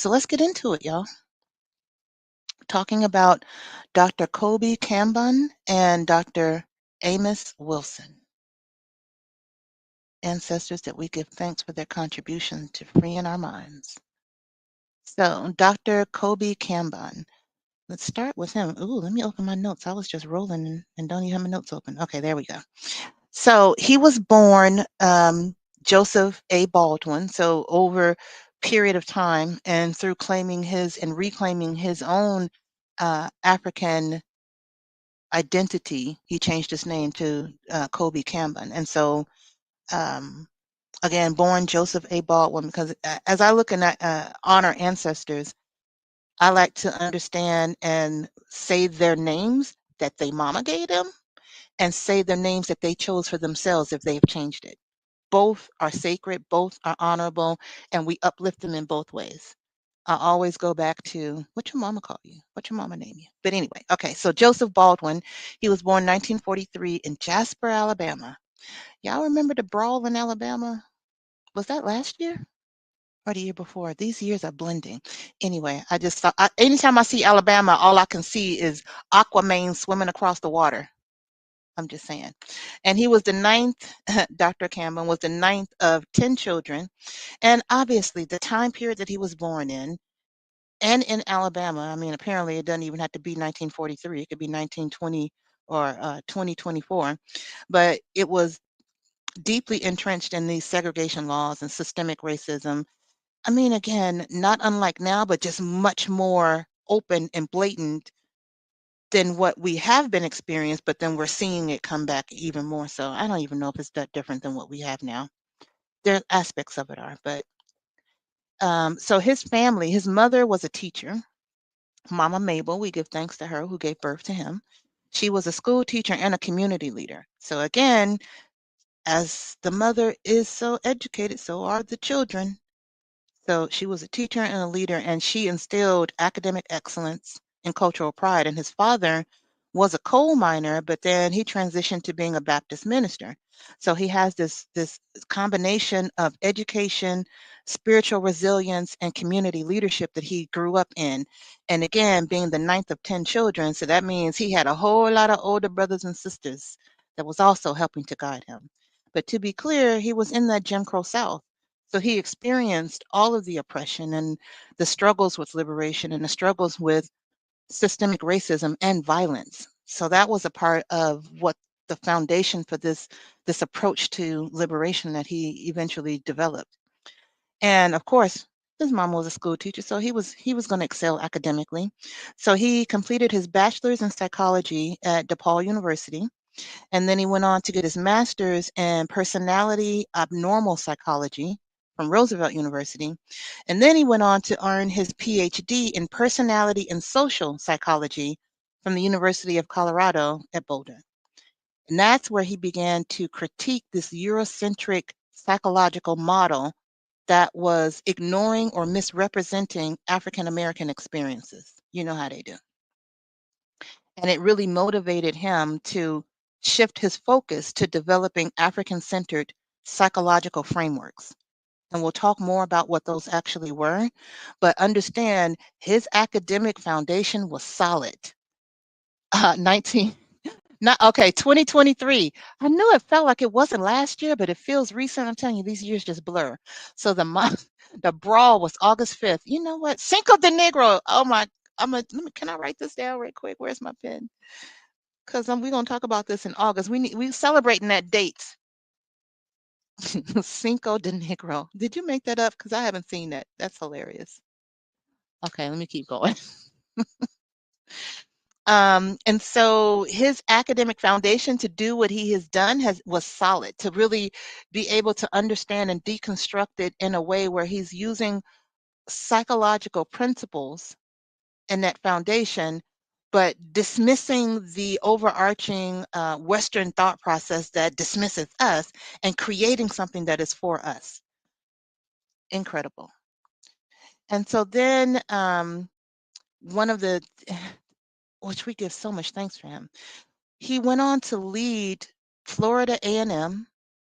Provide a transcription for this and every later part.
So let's get into it, y'all. Talking about Dr. Kobi Kambon and Dr. Amos Wilson, ancestors that we give thanks for their contribution to freeing our minds. So, Dr. Kobi Kambon, let's start with him. Ooh, let me open my notes. I was just rolling and don't even have my notes open. Okay, there we go. So, he was born Joseph A. Baldwin. So, over period of time and through claiming his and reclaiming his own African identity, he changed his name to Kobi Kambon. And so, again, born Joseph A. Baldwin, because as I look and honor ancestors, I like to understand and say their names that they mama gave them and say their names that they chose for themselves if they've changed it. Both are sacred, both are honorable, and we uplift them in both ways. I always go back to what your mama called you, what your mama named you. But anyway, okay, so Joseph Baldwin, he was born 1943 in Jasper, Alabama. Y'all remember the brawl in Alabama? Was that last year or the year before? These years are blending. Anyway, I just thought, anytime I see Alabama, all I can see is Aquaman swimming across the water. I'm just saying. And he was the ninth, Dr. Kambon was the ninth of 10 children. And obviously, the time period that he was born in, and in Alabama, I mean, apparently it doesn't even have to be 1943. It could be 1920 or 2024. But it was deeply entrenched in these segregation laws and systemic racism. I mean, again, not unlike now, but just much more open and blatant than what we have been experienced, but then we're seeing it come back even more so. I don't even know if it's that different than what we have now. There aspects of it are, but so his family, his mother was a teacher, Mama Mabel. We give thanks to her who gave birth to him. She was a school teacher and a community leader. So again, as the mother is so educated, so are the children. So she was a teacher and a leader, and she instilled academic excellence and cultural pride. And his father was a coal miner, but then he transitioned to being a Baptist minister. So he has this combination of education, spiritual resilience, and community leadership that he grew up in. And again, being the ninth of 10 children, so that means he had a whole lot of older brothers and sisters that was also helping to guide him. But to be clear, he was in that Jim Crow South. So he experienced all of the oppression and the struggles with liberation and the struggles with systemic racism and violence. So that was a part of what the foundation for this approach to liberation that he eventually developed. And of course, his mom was a school teacher, so he was going to excel academically. So he completed his bachelor's in psychology at DePaul University. And then he went on to get his master's in personality abnormal psychology from Roosevelt University. And then he went on to earn his PhD in personality and social psychology from the University of Colorado at Boulder. And that's where he began to critique this Eurocentric psychological model that was ignoring or misrepresenting African American experiences. You know how they do. And it really motivated him to shift his focus to developing African centered psychological frameworks. And we'll talk more about what those actually were, but understand his academic foundation was solid. 19, not okay, 2023. I knew it felt like it wasn't last year, but it feels recent. I'm telling you, these years just blur. So the month, the brawl was August 5th. You know what? Cinco de Negro. Oh my, can I write this down right quick? Where's my pen? Because we're gonna talk about this in August. We celebrating that date. Cinco de Negro. Did you make that up? Because I haven't seen that. That's hilarious. Okay, let me keep going. And so his academic foundation to do what he has done was solid, to really be able to understand and deconstruct it in a way where he's using psychological principles in that foundation, but dismissing the overarching Western thought process that dismisses us and creating something that is for us. Incredible. And so then one of the, which we give so much thanks for him, he went on to lead Florida A&M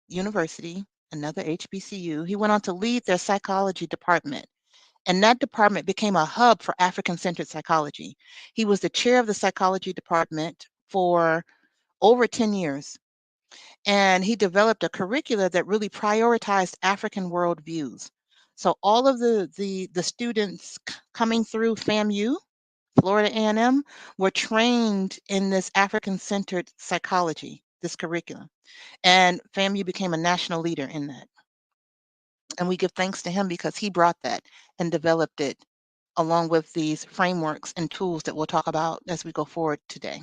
University, another HBCU. He went on to lead their psychology department. And that department became a hub for African-centered psychology. He was the chair of the psychology department for over 10 years. And he developed a curricula that really prioritized African worldviews. So all of the students coming through FAMU, Florida A&M, were trained in this African-centered psychology, this curriculum. And FAMU became a national leader in that. And we give thanks to him because he brought that and developed it along with these frameworks and tools that we'll talk about as we go forward today.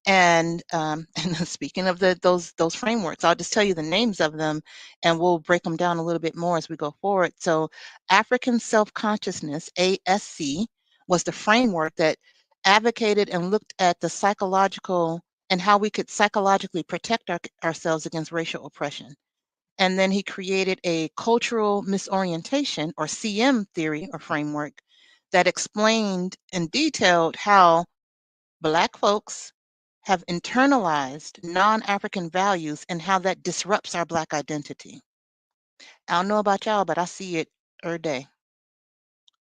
And and speaking of those frameworks, I'll just tell you the names of them, and we'll break them down a little bit more as we go forward. So, African self-consciousness (ASC) was the framework that advocated and looked at the psychological and how we could psychologically protect ourselves against racial oppression. And then he created a cultural misorientation or CM theory or framework that explained and detailed how Black folks have internalized non-African values and how that disrupts our Black identity. I don't know about y'all, but I see it every day.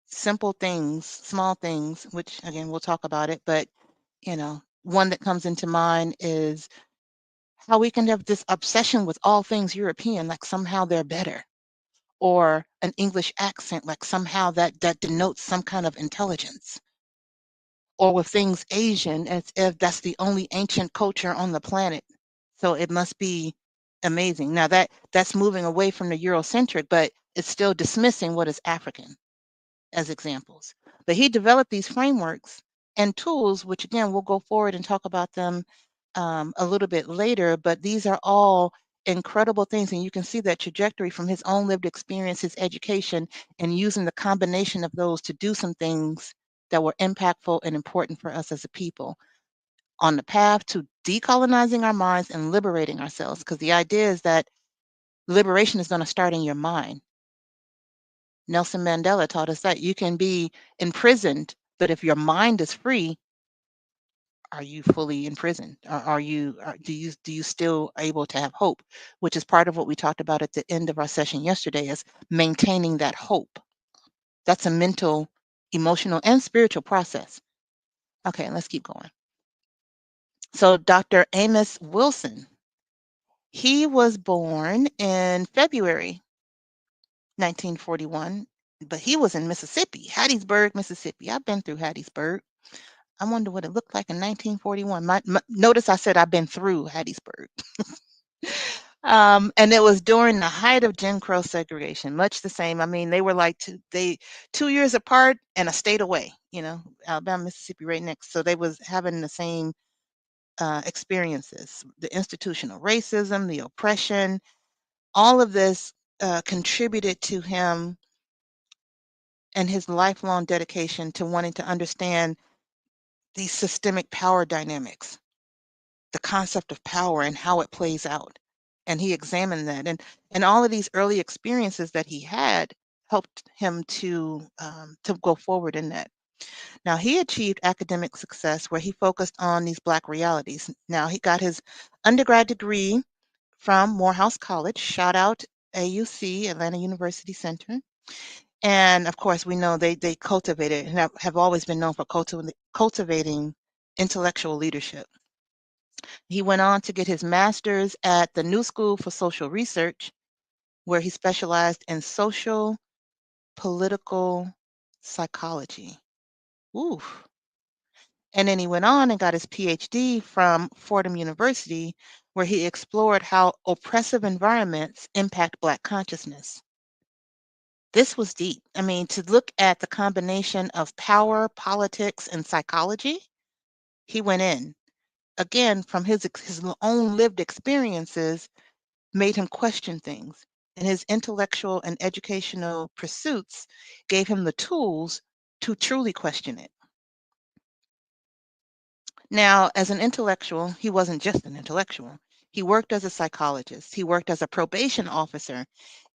Simple things, small things, which again, we'll talk about it, but one that comes into mind is how we can have this obsession with all things European, like somehow they're better, or an English accent, like somehow that denotes some kind of intelligence, or with things Asian, as if that's the only ancient culture on the planet. So it must be amazing. Now that's moving away from the Eurocentric, but it's still dismissing what is African as examples. But he developed these frameworks and tools, which again, we'll go forward and talk about them a little bit later, but these are all incredible things. And you can see that trajectory from his own lived experience, his education, and using the combination of those to do some things that were impactful and important for us as a people on the path to decolonizing our minds and liberating ourselves. Because the idea is that liberation is going to start in your mind. Nelson Mandela taught us that you can be imprisoned, but if your mind is free, are you fully imprisoned? Do you still able to have hope? Which is part of what we talked about at the end of our session yesterday, is maintaining that hope. That's a mental, emotional, and spiritual process. Okay, let's keep going. So Dr. Amos Wilson, he was born in February 1941, but he was in Mississippi, Hattiesburg, Mississippi. I've been through Hattiesburg. I wonder what it looked like in 1941. Notice I said I've been through Hattiesburg. And it was during the height of Jim Crow segregation, much the same. I mean, they were like 2 years apart and a state away, Alabama, Mississippi right next. So they was having the same experiences, the institutional racism, the oppression, all of this contributed to him and his lifelong dedication to wanting to understand these systemic power dynamics, the concept of power and how it plays out. And he examined that. And all of these early experiences that he had helped him to go forward in that. Now, he achieved academic success where he focused on these Black realities. Now, he got his undergrad degree from Morehouse College, shout out AUC, Atlanta University Center. And of course, we know they cultivated and have always been known for cultivating intellectual leadership. He went on to get his master's at the New School for Social Research, where he specialized in social political psychology. Oof. And then he went on and got his PhD from Fordham University, where he explored how oppressive environments impact Black consciousness. This was deep. I mean, to look at the combination of power, politics, and psychology, he went in. Again, from his own lived experiences, made him question things. And his intellectual and educational pursuits gave him the tools to truly question it. Now, as an intellectual, he wasn't just an intellectual. He worked as a psychologist, he worked as a probation officer,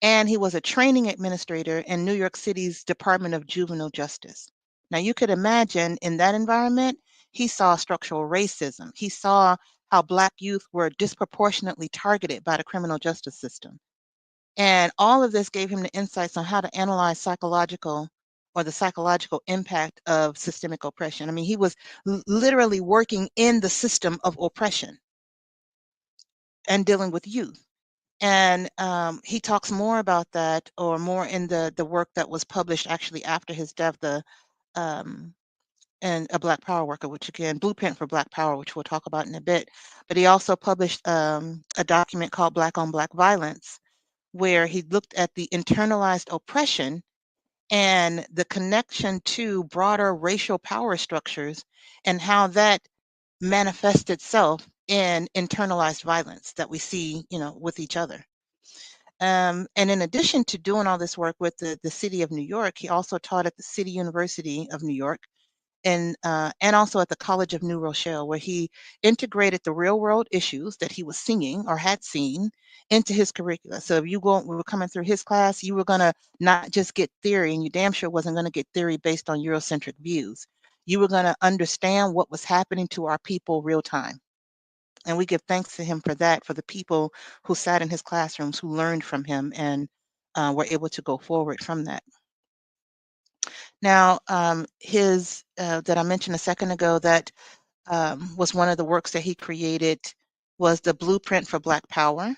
and he was a training administrator in New York City's Department of Juvenile Justice. Now, you could imagine in that environment, he saw structural racism. He saw how Black youth were disproportionately targeted by the criminal justice system. And all of this gave him the insights on how to analyze psychological or the psychological impact of systemic oppression. I mean, he was literally working in the system of oppression and dealing with youth. And he talks more about that, or more in the work that was published actually after his death, the um, and a Black Power worker, which again, Blueprint for Black Power, which we'll talk about in a bit. But he also published a document called Black on Black Violence, where he looked at the internalized oppression and the connection to broader racial power structures and how that manifests itself in internalized violence that we see, with each other. And in addition to doing all this work with the city of New York, he also taught at the City University of New York and also at the College of New Rochelle, where he integrated the real world issues that he was seeing or had seen into his curricula. So if we were coming through his class, you were going to not just get theory, and you damn sure wasn't going to get theory based on Eurocentric views. You were going to understand what was happening to our people real time. And we give thanks to him for that, for the people who sat in his classrooms, who learned from him and were able to go forward from that. Now, his that I mentioned a second ago, that was one of the works that he created, was the Blueprint for Black Power.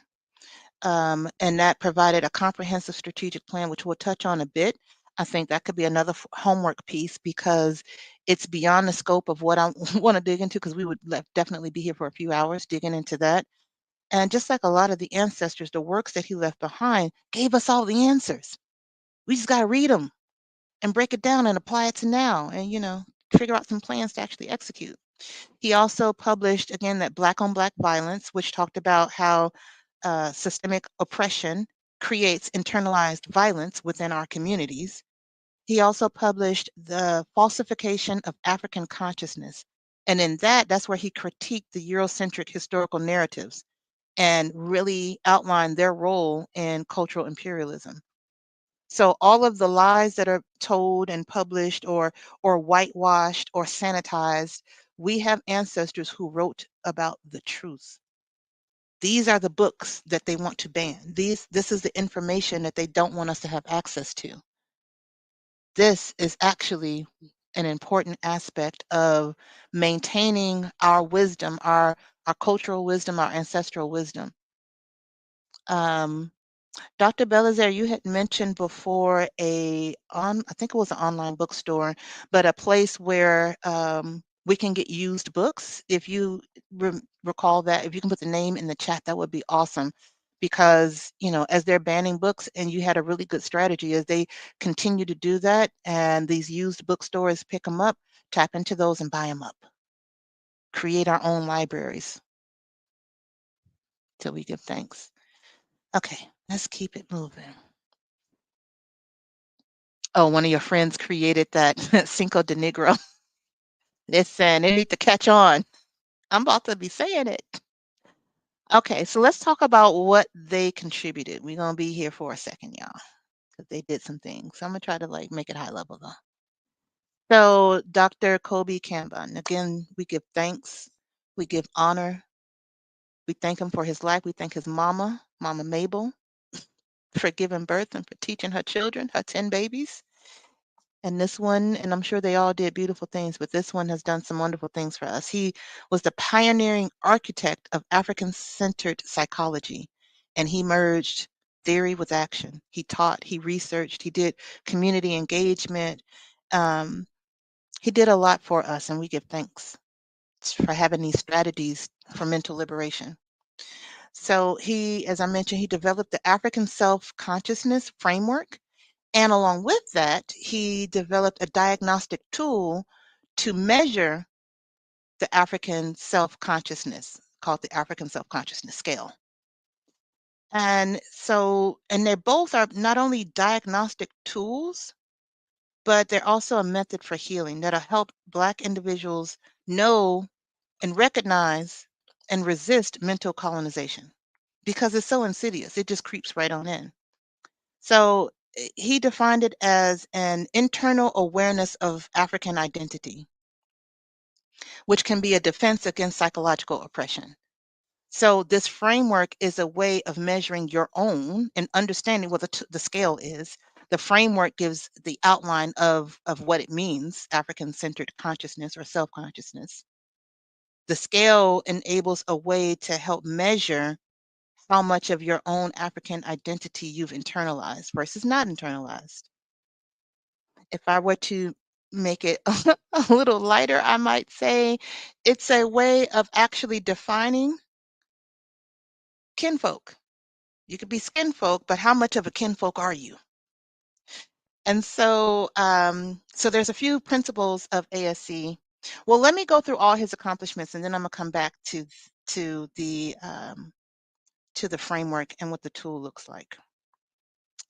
And that provided a comprehensive strategic plan, which we'll touch on a bit. I think that could be another homework piece, because it's beyond the scope of what I want to dig into, because we would definitely be here for a few hours digging into that. And just like a lot of the ancestors, the works that he left behind gave us all the answers. We just got to read them and break it down and apply it to now, and figure out some plans to actually execute. He also published, again, that Black on Black Violence, which talked about how systemic oppression creates internalized violence within our communities. He also published The Falsification of African Consciousness. And in that's where he critiqued the Eurocentric historical narratives and really outlined their role in cultural imperialism. So all of the lies that are told and published, or whitewashed or sanitized, we have ancestors who wrote about the truth. These are the books that they want to ban. This is the information that they don't want us to have access to. This is actually an important aspect of maintaining our wisdom, our cultural wisdom, our ancestral wisdom. Dr. Belizaire, you had mentioned before I think it was an online bookstore, but a place where we can get used books. If you recall that, if you can put the name in the chat, that would be awesome. Because, as they're banning books, and you had a really good strategy as they continue to do that, and these used bookstores pick them up, tap into those and buy them up. Create our own libraries till we give thanks. Okay, let's keep it moving. Oh, one of your friends created that Cinco de Negro. Listen, they need to catch on. I'm about to be saying it. Okay, so let's talk about what they contributed. We're gonna be here for a second, y'all, because they did some things. So I'm gonna try to make it high level though. So Dr. Kobi Kambon, again, we give thanks, we give honor, we thank him for his life. We thank his Mama Mabel, for giving birth and for teaching her children, her 10 babies. And this one, and I'm sure they all did beautiful things, but this one has done some wonderful things for us. He was the pioneering architect of African-centered psychology, and he merged theory with action. He taught, he researched, he did community engagement. He did a lot for us, and we give thanks for having these strategies for mental liberation. So he, as I mentioned, he developed the African self-consciousness framework. And along with that, he developed a diagnostic tool to measure the African self-consciousness, called the African Self-Consciousness Scale. And they both are not only diagnostic tools, but they're also a method for healing that'll help Black individuals know and recognize and resist mental colonization, because it's so insidious. It just creeps right on in. So he defined it as an internal awareness of African identity, which can be a defense against psychological oppression. So this framework is a way of measuring your own and understanding what the scale is, The framework gives the outline of what it means, African-centered consciousness or self-consciousness. The scale enables a way to help measure how much of your own African identity you've internalized versus not internalized. If I were to make it a little lighter, I might say it's a way of actually defining kinfolk. You could be skinfolk, but how much of a kinfolk are you? And so there's a few principles of ASC. Well, let me go through all his accomplishments, and then I'm gonna come back to the framework and what the tool looks like.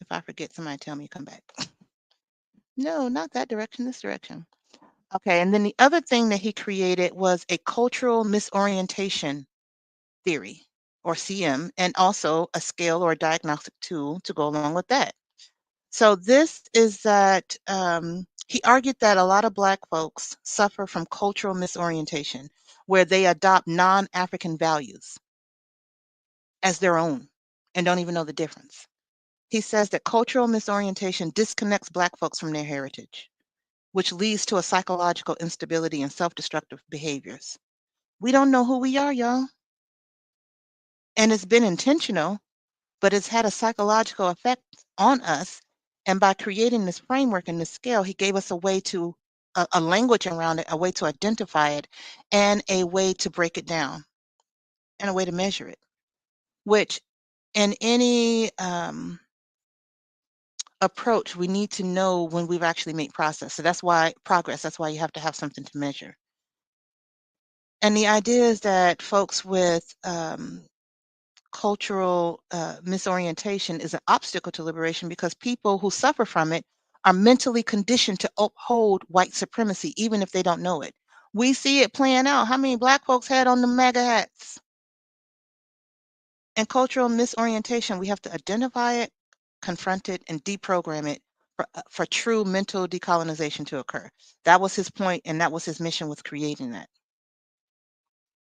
If I forget, somebody tell me, come back. No, not that direction, this direction. Okay, and then the other thing that he created was a cultural misorientation theory, or CM, and also a scale or a diagnostic tool to go along with that. So this is that he argued that a lot of Black folks suffer from cultural misorientation, where they adopt non-African values as their own and don't even know the difference. He says that cultural misorientation disconnects Black folks from their heritage, which leads to a psychological instability and self-destructive behaviors. We don't know who we are, y'all. And it's been intentional, but it's had a psychological effect on us. And by creating this framework and this scale, he gave us a way to, a language around it, a way to identify it, and a way to break it down, and a way to measure it, which in any approach, we need to know when we've actually made progress. So that's why you have to have something to measure. And the idea is that folks with cultural misorientation is an obstacle to liberation because people who suffer from it are mentally conditioned to uphold white supremacy, even if they don't know it. We see it playing out. How many Black folks had on the MAGA hats? And cultural misorientation, we have to identify it, confront it, and deprogram it for true mental decolonization to occur. That was his point, and that was his mission with creating that.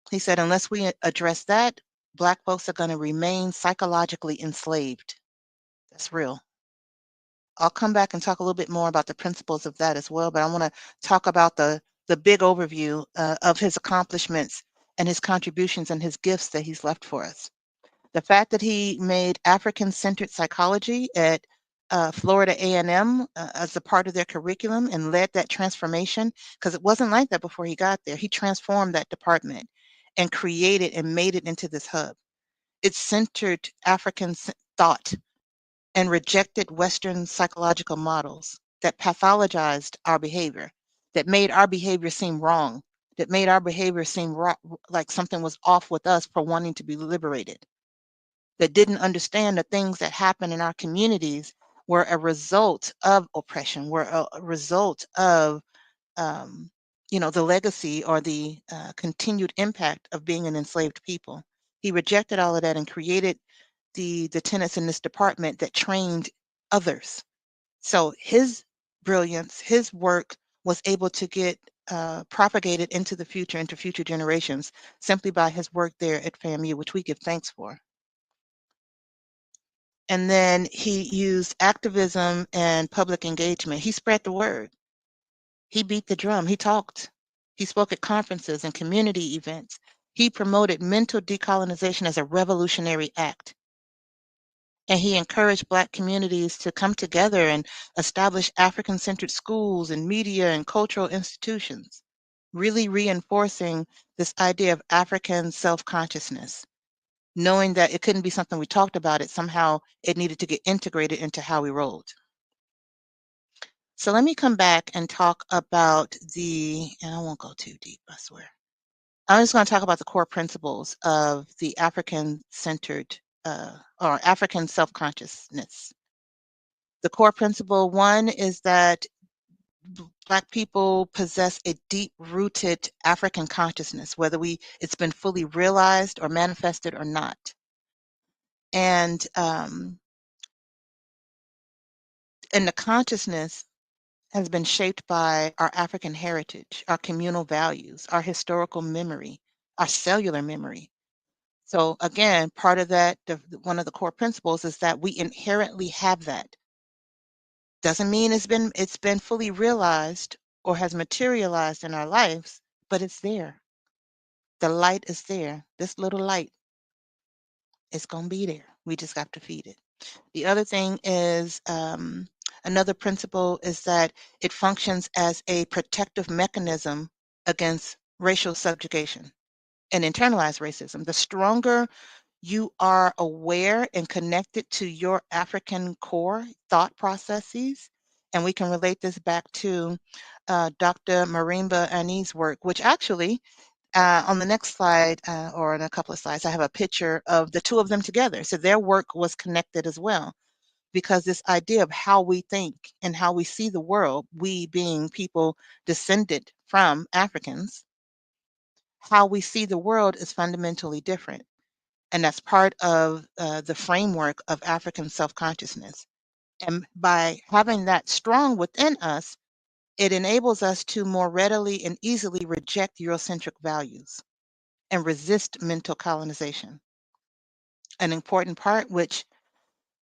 He said, unless we address that, Black folks are going to remain psychologically enslaved. That's real. I'll come back and talk a little bit more about the principles of that as well, but I want to talk about the big overview of his accomplishments and his contributions and his gifts that he's left for us. The fact that he made African-centered psychology at Florida A&M as a part of their curriculum and led that transformation, because it wasn't like that before he got there. He transformed that department and created and made it into this hub. It centered African thought and rejected Western psychological models that pathologized our behavior, that made our behavior seem wrong, that made our behavior seem like something was off with us for wanting to be liberated, that didn't understand the things that happen in our communities were a result of oppression, were a result of the legacy or the continued impact of being an enslaved people. He rejected all of that and created the tenets in this department that trained others. So his brilliance, his work was able to get propagated into the future, into future generations, simply by his work there at FAMU, which we give thanks for. And then he used activism and public engagement. He spread the word. He beat the drum. He talked. He spoke at conferences and community events. He promoted mental decolonization as a revolutionary act. And he encouraged Black communities to come together and establish African-centered schools and media and cultural institutions, really reinforcing this idea of African self-consciousness, knowing that it couldn't be something we talked about, it somehow it needed to get integrated into how we rolled. So let me come back and talk about and I won't go too deep, I swear. I'm just going to talk about the core principles of the African-centered or African self-consciousness. The core principle one is that Black people possess a deep-rooted African consciousness, whether it's been fully realized or manifested or not. And the consciousness has been shaped by our African heritage, our communal values, our historical memory, our cellular memory. So again, part of that, one of the core principles is that we inherently have that. Doesn't mean it's been fully realized or has materialized in our lives, but it's there. The light is there. This little light is going to be there. We just have to feed it. The other thing is another principle is that it functions as a protective mechanism against racial subjugation and internalized racism. The stronger you are aware and connected to your African core thought processes, and we can relate this back to Dr. Marimba Ani's work, which actually on the next slide, or in a couple of slides, I have a picture of the two of them together. So their work was connected as well, because this idea of how we think and how we see the world, we being people descended from Africans, how we see the world is fundamentally different. And that's part of the framework of African self consciousness. And by having that strong within us, it enables us to more readily and easily reject Eurocentric values and resist mental colonization. An important part, which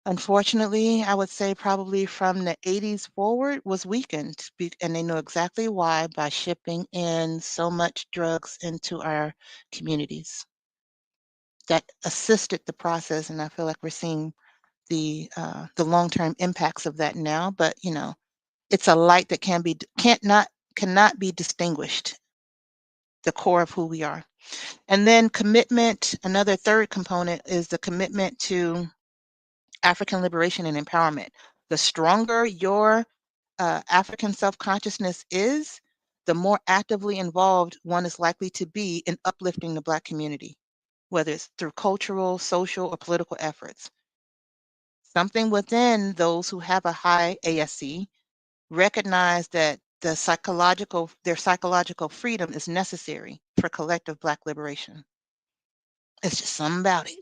unfortunately, I would say probably from the 80s forward, was weakened. And they know exactly why by shipping in so much drugs into our communities. That assisted the process, and I feel like we're seeing the long-term impacts of that now. But it's a light that cannot be distinguished, the core of who we are. And then commitment, another third component is the commitment to African liberation and empowerment. The stronger your African self consciousness is, the more actively involved one is likely to be in uplifting the Black community, whether it's through cultural, social, or political efforts. Something within those who have a high ASC recognize that their psychological freedom is necessary for collective Black liberation. It's just something about it.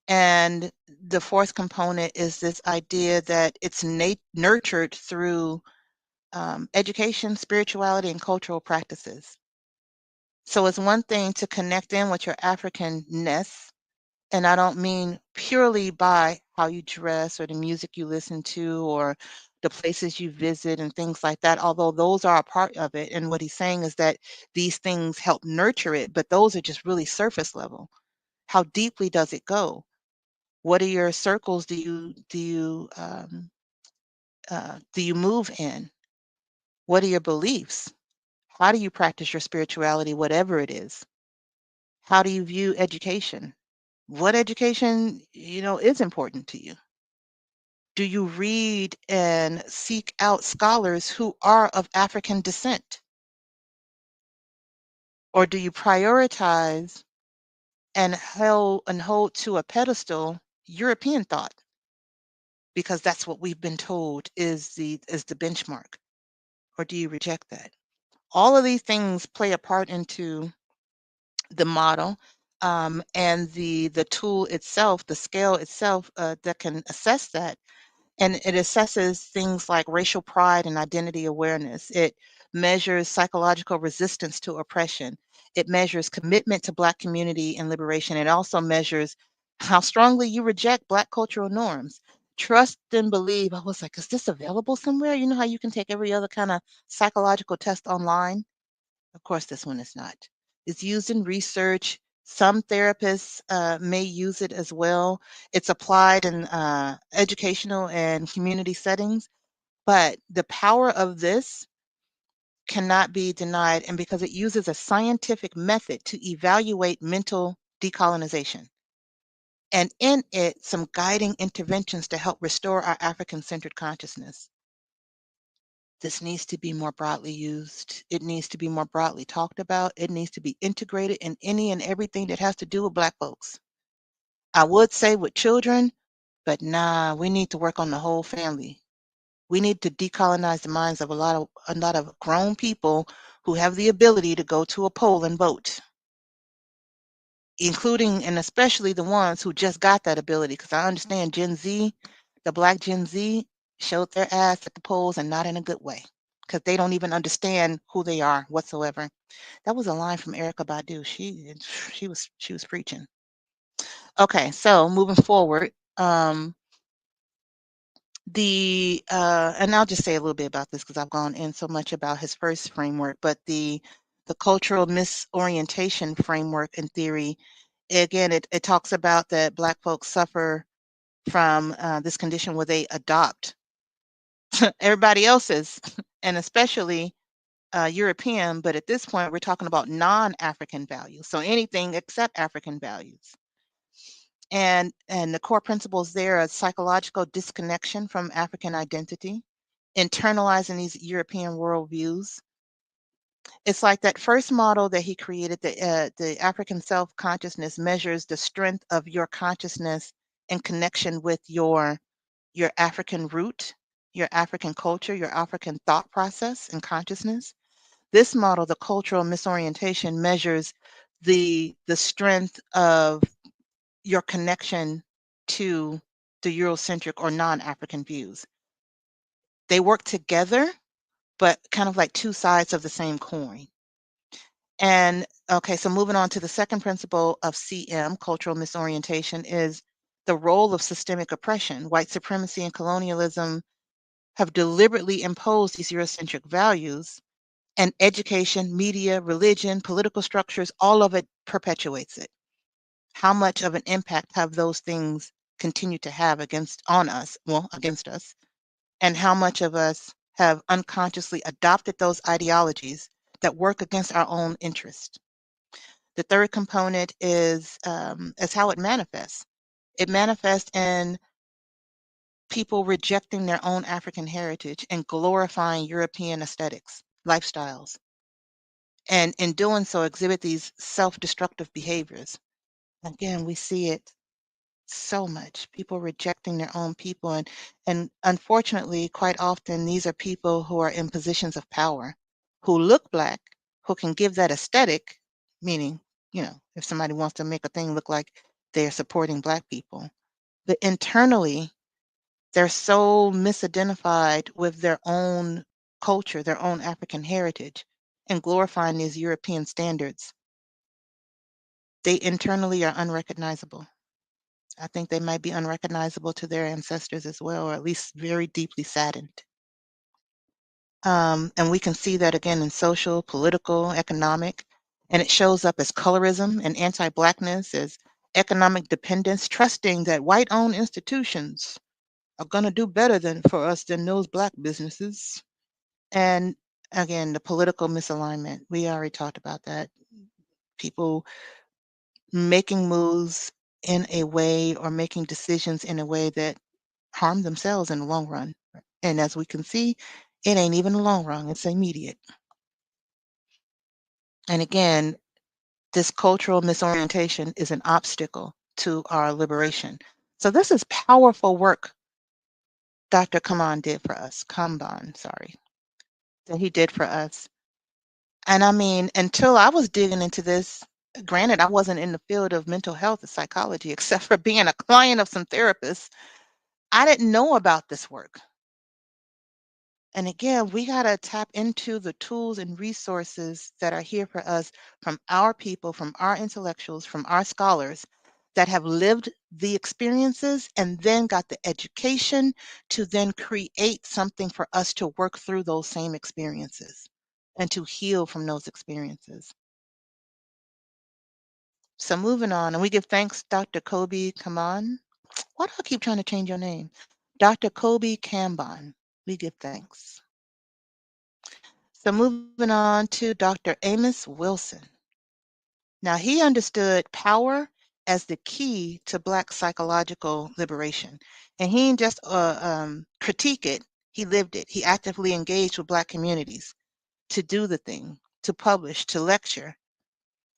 And the fourth component is this idea that it's nurtured through education, spirituality, and cultural practices. So it's one thing to connect in with your Africanness, and I don't mean purely by how you dress or the music you listen to or the places you visit and things like that, although those are a part of it. And what he's saying is that these things help nurture it, but those are just really surface level. How deeply does it go? What are your circles do you move in? What are your beliefs? How do you practice your spirituality, whatever it is? How do you view education? What education, is important to you? Do you read and seek out scholars who are of African descent? Or do you prioritize and hold to a pedestal European thought? Because that's what we've been told is the benchmark. Or do you reject that? All of these things play a part into the model, and the tool itself, the scale itself, that can assess that. And it assesses things like racial pride and identity awareness. It measures psychological resistance to oppression. It measures commitment to Black community and liberation. It also measures how strongly you reject Black cultural norms. Trust and believe. I was like, is this available somewhere? You know how you can take every other kind of psychological test online? Of course, this one is not. It's used in research. Some therapists may use it as well. It's applied in educational and community settings, but the power of this cannot be denied, and because it uses a scientific method to evaluate mental decolonization. And in it, some guiding interventions to help restore our African centered consciousness. This needs to be more broadly used. It needs to be more broadly talked about. It needs to be integrated in any and everything that has to do with Black folks. I would say with children, but nah, we need to work on the whole family. We need to decolonize the minds of a lot of grown people who have the ability to go to a poll and vote, including and especially the ones who just got that ability. Because I understand Gen Z, the Black Gen Z, showed their ass at the polls, and not in a good way, because they don't even understand who they are whatsoever. That was a line from Erica Badu. She was preaching. Okay, so moving forward, And I'll just say a little bit about this because I've gone in so much about his first framework, but the cultural misorientation framework in theory, again, it talks about that Black folks suffer from this condition where they adopt everybody else's, and especially European, but at this point, we're talking about non-African values. So anything except African values. And the core principles there are psychological disconnection from African identity, internalizing these European worldviews. It's like that first model that he created, the African self-consciousness measures the strength of your consciousness in connection with your African root, your African culture, your African thought process and consciousness. This model, the cultural misorientation, measures the strength of your connection to the Eurocentric or non-African views. They work together, but kind of like two sides of the same coin. And okay, so moving on to the second principle of CM, cultural misorientation, is the role of systemic oppression. White supremacy and colonialism have deliberately imposed these Eurocentric values, and education, media, religion, political structures, all of it perpetuates it. How much of an impact have those things continued to have against us, and how much of us have unconsciously adopted those ideologies that work against our own interest? The third component is how it manifests. It manifests in people rejecting their own African heritage and glorifying European aesthetics, lifestyles, and in doing so exhibit these self-destructive behaviors. Again, we see it so much, people rejecting their own people, and unfortunately, quite often, these are people who are in positions of power, who look Black, who can give that aesthetic, meaning, if somebody wants to make a thing look like they're supporting Black people, but internally, they're so misidentified with their own culture, their own African heritage, and glorifying these European standards. They internally are unrecognizable. I think they might be unrecognizable to their ancestors as well, or at least very deeply saddened. And we can see that again in social, political, economic, and it shows up as colorism and anti-Blackness, as economic dependence, trusting that white-owned institutions are going to do better for us than those Black businesses. And again, the political misalignment. We already talked about that. People making moves in a way or making decisions in a way that harm themselves in the long run. And as we can see, it ain't even the long run, it's immediate. And again, this cultural misorientation is an obstacle to our liberation. So this is powerful work Dr. Kambon, sorry, that he did for us. And I mean, until I was digging into this, granted, I wasn't in the field of mental health or psychology, except for being a client of some therapists, I didn't know about this work. And again, we got to tap into the tools and resources that are here for us from our people, from our intellectuals, from our scholars that have lived the experiences and then got the education to then create something for us to work through those same experiences and to heal from those experiences. So moving on, and we give thanks, Dr. Kobi Kambon. Why do I keep trying to change your name? Dr. Kobi Kambon. We give thanks. So moving on to Dr. Amos Wilson. Now he understood power as the key to Black psychological liberation. And he didn't just critique it, he lived it. He actively engaged with Black communities to do the thing, to publish, to lecture.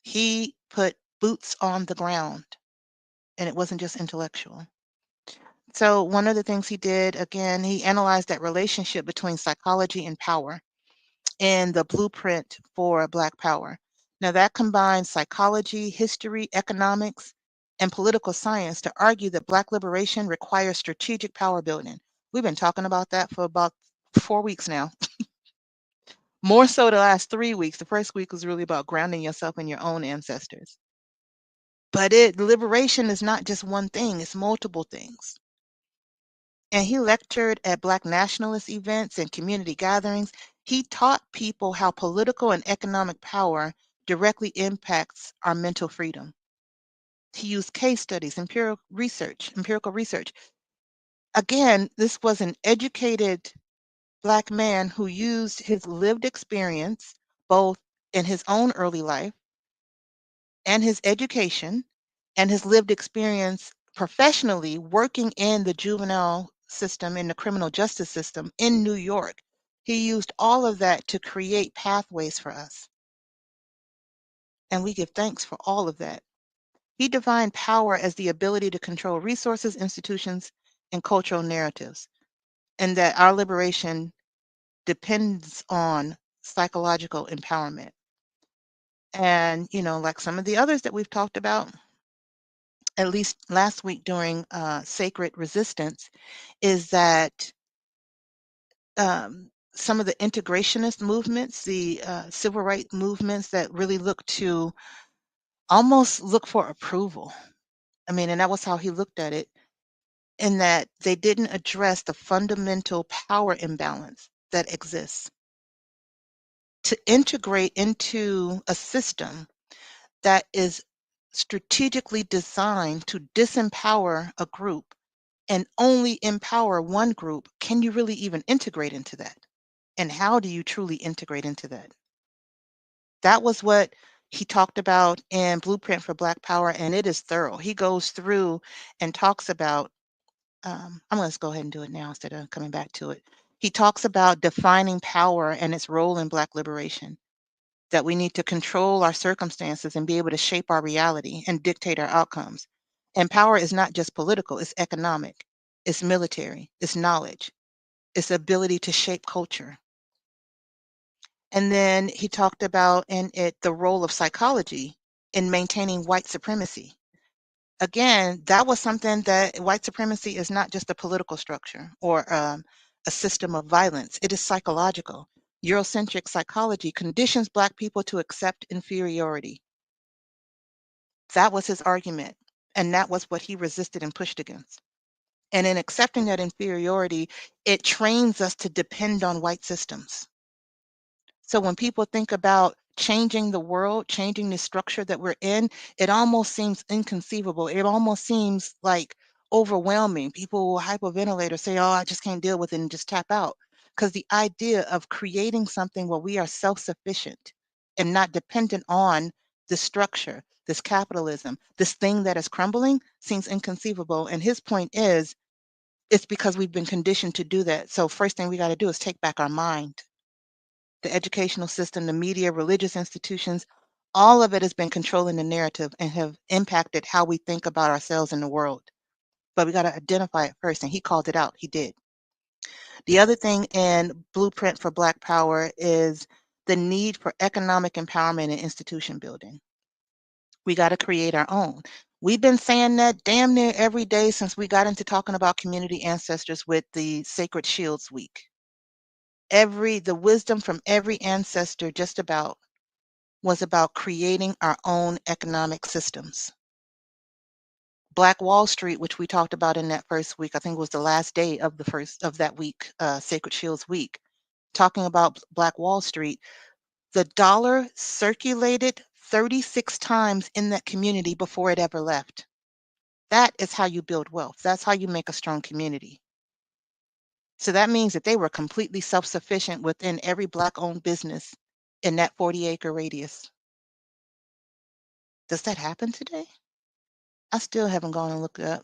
He put boots on the ground, and it wasn't just intellectual. So one of the things he did, again, he analyzed that relationship between psychology and power in the blueprint for Black Power. Now that combines psychology, history, economics, and political science to argue that Black liberation requires strategic power building. We've been talking about that for about 4 weeks now. More so the last 3 weeks. The first week was really about grounding yourself in your own ancestors. But liberation is not just one thing, it's multiple things. And he lectured at Black nationalist events and community gatherings. He taught people how political and economic power directly impacts our mental freedom. He used case studies, empirical research. Again, this was an educated Black man who used his lived experience, both in his own early life and his education, and his lived experience professionally working in the juvenile system, in the criminal justice system in New York. He used all of that to create pathways for us. And we give thanks for all of that. He defined power as the ability to control resources, institutions, and cultural narratives, and that our liberation depends on psychological empowerment. And, like some of the others that we've talked about, at least last week during Sacred Resistance, is that some of the integrationist movements, the civil rights movements that really almost look for approval. I mean, and that was how he looked at it, in that they didn't address the fundamental power imbalance that exists. To integrate into a system that is strategically designed to disempower a group and only empower one group, can you really even integrate into that? And how do you truly integrate into that? That was what he talked about in Blueprint for Black Power, and it is thorough. He goes through and talks about, I'm going to go ahead and do it now instead of coming back to it. He talks about defining power and its role in Black liberation, that we need to control our circumstances and be able to shape our reality and dictate our outcomes. And power is not just political, it's economic, it's military, it's knowledge, it's the ability to shape culture. And then he talked about in it the role of psychology in maintaining white supremacy. Again, that was something that white supremacy is not just a political structure or a system of violence, it is psychological. Eurocentric psychology conditions Black people to accept inferiority. That was his argument. And that was what he resisted and pushed against. And in accepting that inferiority, it trains us to depend on white systems. So when people think about changing the world, changing the structure that we're in, it almost seems inconceivable. It almost seems like overwhelming. People will hyperventilate or say, oh, I just can't deal with it and just tap out. Because the idea of creating something where we are self-sufficient and not dependent on the structure, this capitalism, this thing that is crumbling seems inconceivable. And his point is, it's because we've been conditioned to do that. So first thing we got to do is take back our mind. The educational system, the media, religious institutions, all of it has been controlling the narrative and have impacted how we think about ourselves in the world. But we got to identify it first, and he called it out. He did. The other thing in Blueprint for Black Power is the need for economic empowerment and institution building. We got to create our own. We've been saying that damn near every day since we got into talking about community ancestors with the Sacred Shields Week. The wisdom from every ancestor just about was about creating our own economic systems. Black Wall Street, which we talked about in that first week, I think was the last day of the first of that week, Sacred Shields Week, talking about Black Wall Street, the dollar circulated 36 times in that community before it ever left. That is how you build wealth. That's how you make a strong community. So that means that they were completely self-sufficient within every Black-owned business in that 40-acre radius. Does that happen today? I still haven't gone and looked it up.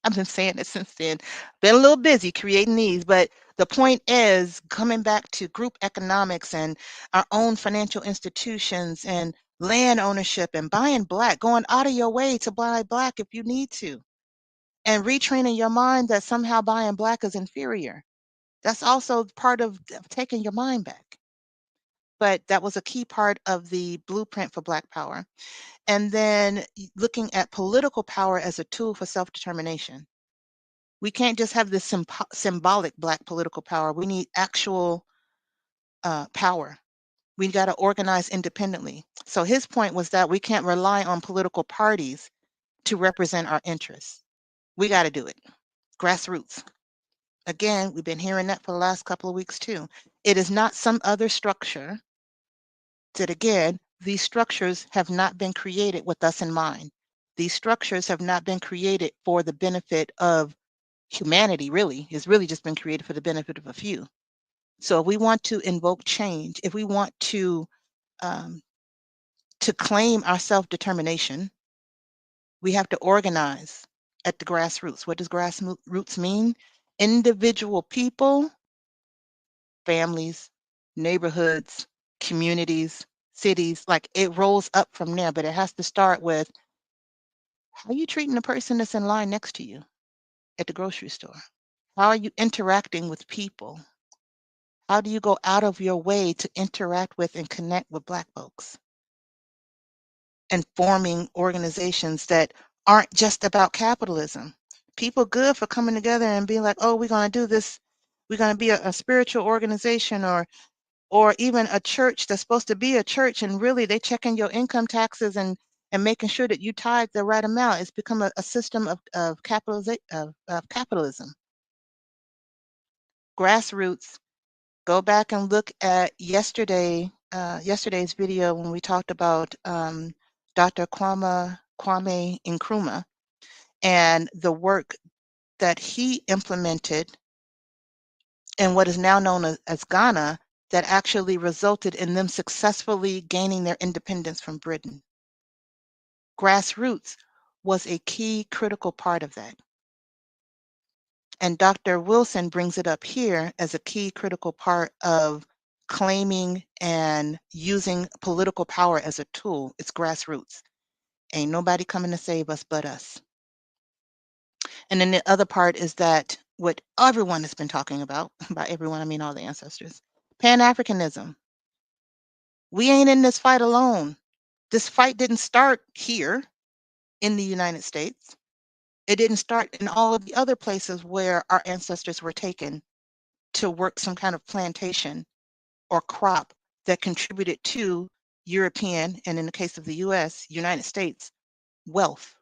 I've been saying it since then. Been a little busy creating these, but the point is coming back to group economics and our own financial institutions and land ownership and buying Black, going out of your way to buy Black if you need to, and retraining your mind that somehow buying Black is inferior. That's also part of taking your mind back. But that was a key part of the blueprint for Black power. And then looking at political power as a tool for self-determination. We can't just have this symbolic Black political power. We need actual power. We got to organize independently. So his point was that we can't rely on political parties to represent our interests. We got to do it. Grassroots. Again, we've been hearing that for the last couple of weeks too. It is not some other structure. That again, these structures have not been created with us in mind. These structures have not been created for the benefit of humanity, really. It's really just been created for the benefit of a few. So if we want to invoke change, if we want um, to claim our self-determination, we have to organize at the grassroots. What does grassroots mean? Individual people, families, neighborhoods, communities, cities, like it rolls up from there, but it has to start with how are you treating the person that's in line next to you at the grocery store? How are you interacting with people? How do you go out of your way to interact with and connect with Black folks? And forming organizations that aren't just about capitalism. People good for coming together and being like, oh, we're going to do this. We're going to be a spiritual organization or even a church that's supposed to be a church, and really they checking your income taxes and making sure that you tithe the right amount. It's become a system of capitalism. Grassroots. Go back and look at yesterday's video when we talked about Dr. Kwame Nkrumah and the work that he implemented in what is now known as Ghana that actually resulted in them successfully gaining their independence from Britain. Grassroots was a key critical part of that. And Dr. Wilson brings it up here as a key critical part of claiming and using political power as a tool. It's grassroots. Ain't nobody coming to save us but us. And then the other part is that what everyone has been talking about, by everyone I mean all the ancestors, Pan-Africanism. We ain't in this fight alone. This fight didn't start here in the United States. It didn't start in all of the other places where our ancestors were taken to work some kind of plantation or crop that contributed to European, and in the case of the US, United States, wealth.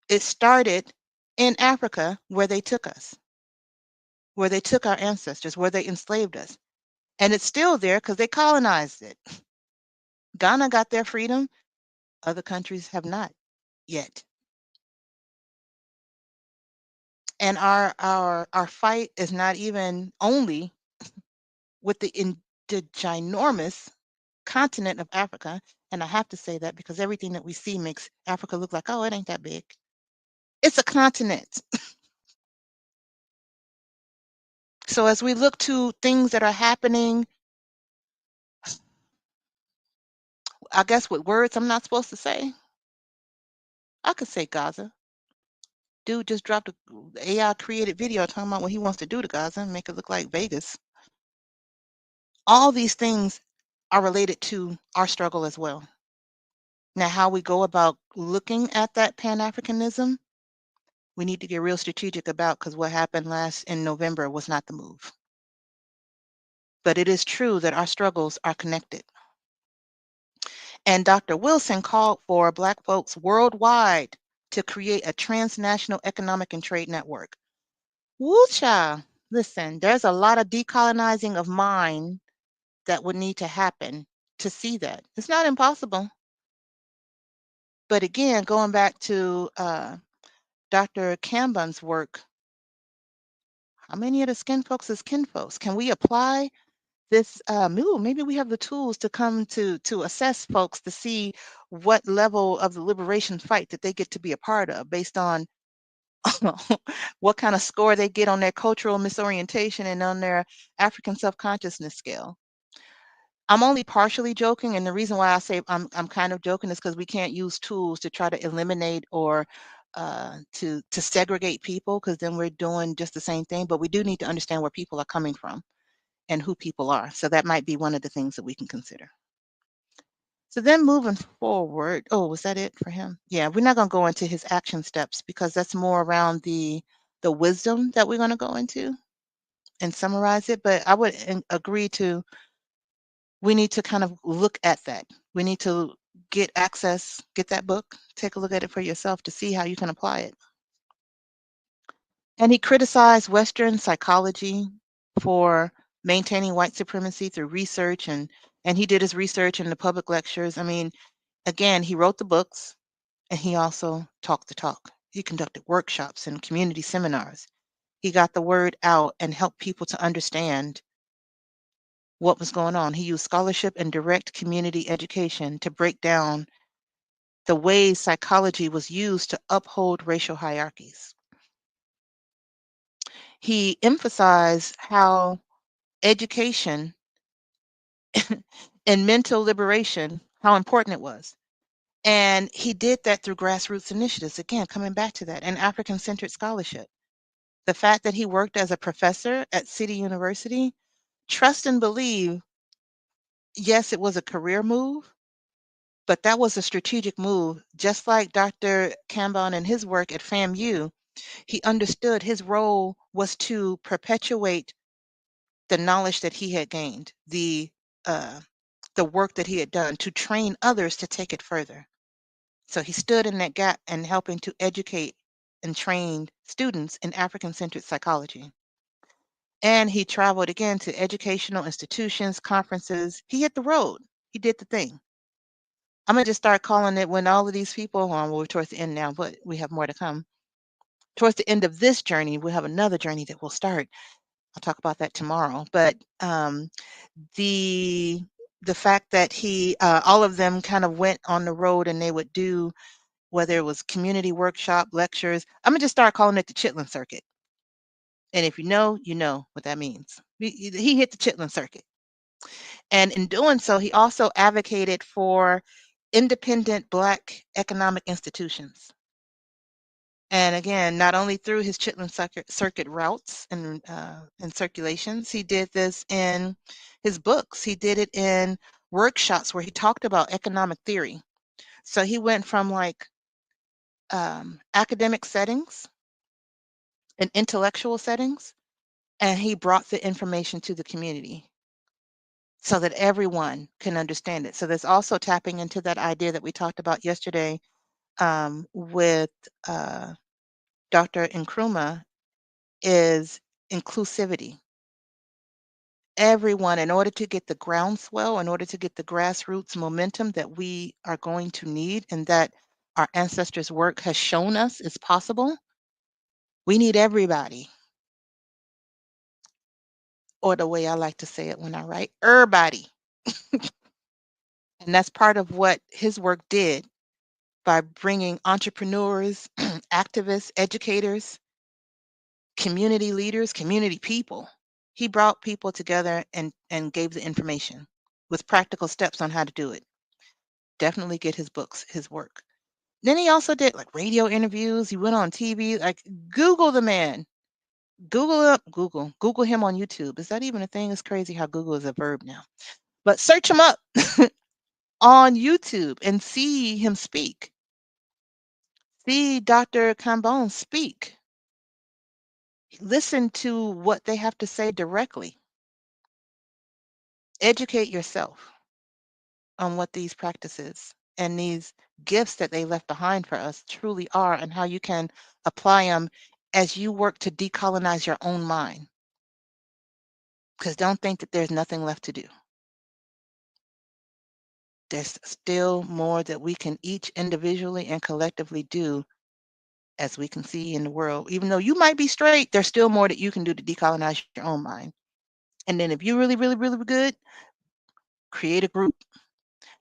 It started in Africa where they took us, where they took our ancestors, where they enslaved us. And it's still there because they colonized it. Ghana got their freedom, other countries have not yet. And our fight is not even only with the ginormous continent of Africa. And I have to say that because everything that we see makes Africa look like, oh, it ain't that big. It's a continent. So as we look to things that are happening, I guess with words I'm not supposed to say, I could say Gaza. Dude just dropped a AI created video talking about what he wants to do to Gaza and make it look like Vegas. All these things are related to our struggle as well. Now, how we go about looking at that Pan-Africanism, we need to get real strategic about, because what happened last in November was not the move. But it is true that our struggles are connected. And Dr. Wilson called for Black folks worldwide to create a transnational economic and trade network. Woo child. Listen, there's a lot of decolonizing of mind that would need to happen to see that. It's not impossible. But again, going back to Dr. Kambon's work, how many of the skin folks is kin folks? Can we apply this? Maybe we have the tools to come to assess folks to see what level of the liberation fight that they get to be a part of based on what kind of score they get on their cultural misorientation and on their African self-consciousness scale. I'm only partially joking, and the reason why I say I'm kind of joking is because we can't use tools to try to eliminate or to segregate people, because then we're doing just the same thing. But we do need to understand where people are coming from and who people are. So that might be one of the things that we can consider. So then moving forward, oh, was that it for him? Yeah, we're not going to go into his action steps because that's more around the wisdom that we're going to go into and summarize it. But I would agree to, we need to kind of look at that. We need to get access, get that book, take a look at it for yourself to see how you can apply it. And he criticized Western psychology for maintaining white supremacy through research, and he did his research in the public lectures. I mean, again, he wrote the books and he also talked the talk. He conducted workshops and community seminars. He got the word out and helped people to understand what was going on. He used scholarship and direct community education to break down the ways psychology was used to uphold racial hierarchies. He emphasized how education and mental liberation, how important it was. And he did that through grassroots initiatives, again, coming back to that, and African centered scholarship. The fact that he worked as a professor at City University, trust and believe, yes, it was a career move, but that was a strategic move. Just like Dr. Kambon and his work at FAMU, he understood his role was to perpetuate the knowledge that he had gained, uh, the work that he had done to train others to take it further. So he stood in that gap and helping to educate and train students in African centered psychology. And he traveled again to educational institutions, conferences. He hit the road. He did the thing. I'm gonna just start calling it when all of these people, well, we're towards the end now, but we have more to come. Towards the end of this journey, we'll have another journey that will start. I'll talk about that tomorrow. But the the fact that he all of them kind of went on the road and they would do, whether it was community workshop lectures, I'm gonna just start calling it the Chitlin Circuit. And if you know what that means. He hit the Chitlin Circuit, and in doing so he also advocated for independent Black economic institutions. And again, not only through his Chitlin circuit routes and circulations, he did this in his books. He did it in workshops where he talked about economic theory. So he went from like academic settings and intellectual settings, and he brought the information to the community so that everyone can understand it. So there's also tapping into that idea that we talked about yesterday with Dr. Nkrumah, is inclusivity. Everyone, in order to get the groundswell, in order to get the grassroots momentum that we are going to need and that our ancestors' work has shown us is possible, we need everybody. Or the way I like to say it when I write, everybody. And that's part of what his work did by bringing entrepreneurs, activists, educators, community leaders, community people. He brought people together and gave the information with practical steps on how to do it. Definitely get his books, his work. Then he also did like radio interviews. He went on TV. Like Google the man. Google him on YouTube. Is that even a thing? It's crazy how Google is a verb now. But search him up on YouTube and see him speak. See Dr. Kambon speak. Listen to what they have to say directly. Educate yourself on what these practices and these gifts that they left behind for us truly are and how you can apply them as you work to decolonize your own mind. Because don't think that there's nothing left to do. There's still more that we can each individually and collectively do as we can see in the world. Even though you might be straight, there's still more that you can do to decolonize your own mind. And then if you're really, really, really good, create a group.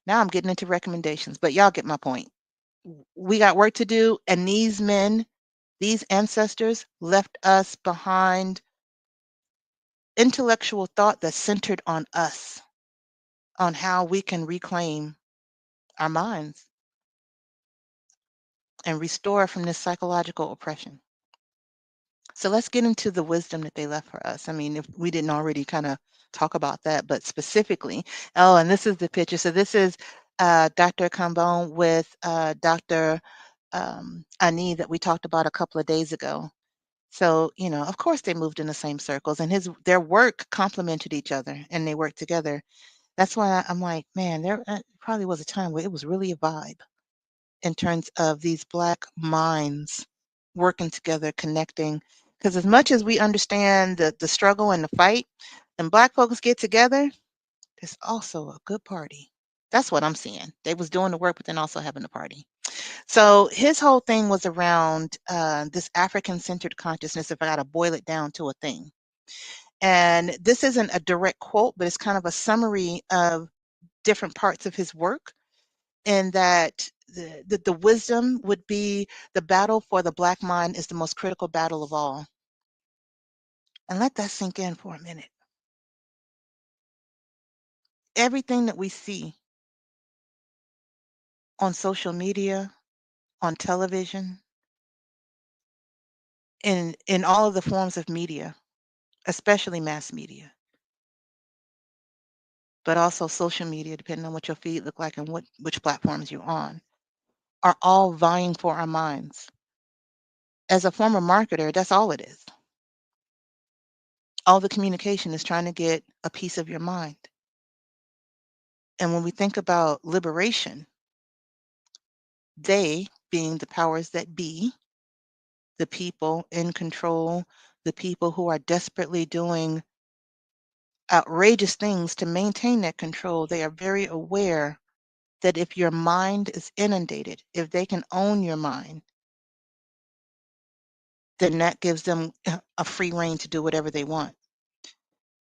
Now I'm getting into recommendations, but y'all get my point. We got work to do, and these men, these ancestors left us behind intellectual thought that's centered on us, on how we can reclaim our minds and restore from this psychological oppression. So let's get into the wisdom that they left for us. I mean, if we didn't already kind of talk about that, but specifically, oh, and this is the picture. So this is Dr. Kambon with Dr. Ani that we talked about a couple of days ago. So, you know, of course they moved in the same circles and their work complemented each other and they worked together. That's why I'm like, man, there probably was a time where it was really a vibe in terms of these Black minds working together, connecting. Because as much as we understand the struggle and the fight, and Black folks get together, there's also a good party. That's what I'm seeing. They was doing the work, but then also having a party. So his whole thing was around this African-centered consciousness, if I got to boil it down to a thing. And this isn't a direct quote, but it's kind of a summary of different parts of his work, in that the wisdom would be the battle for the Black mind is the most critical battle of all. And let that sink in for a minute. Everything that we see on social media, on television, in all of the forms of media, especially mass media, but also social media, depending on what your feed look like and which platforms you're on, are all vying for our minds. As a former marketer, that's all it is. All the communication is trying to get a piece of your mind. And when we think about liberation, they, being the powers that be, the people in control, the people who are desperately doing outrageous things to maintain that control, they are very aware that if your mind is inundated, if they can own your mind, then that gives them a free rein to do whatever they want.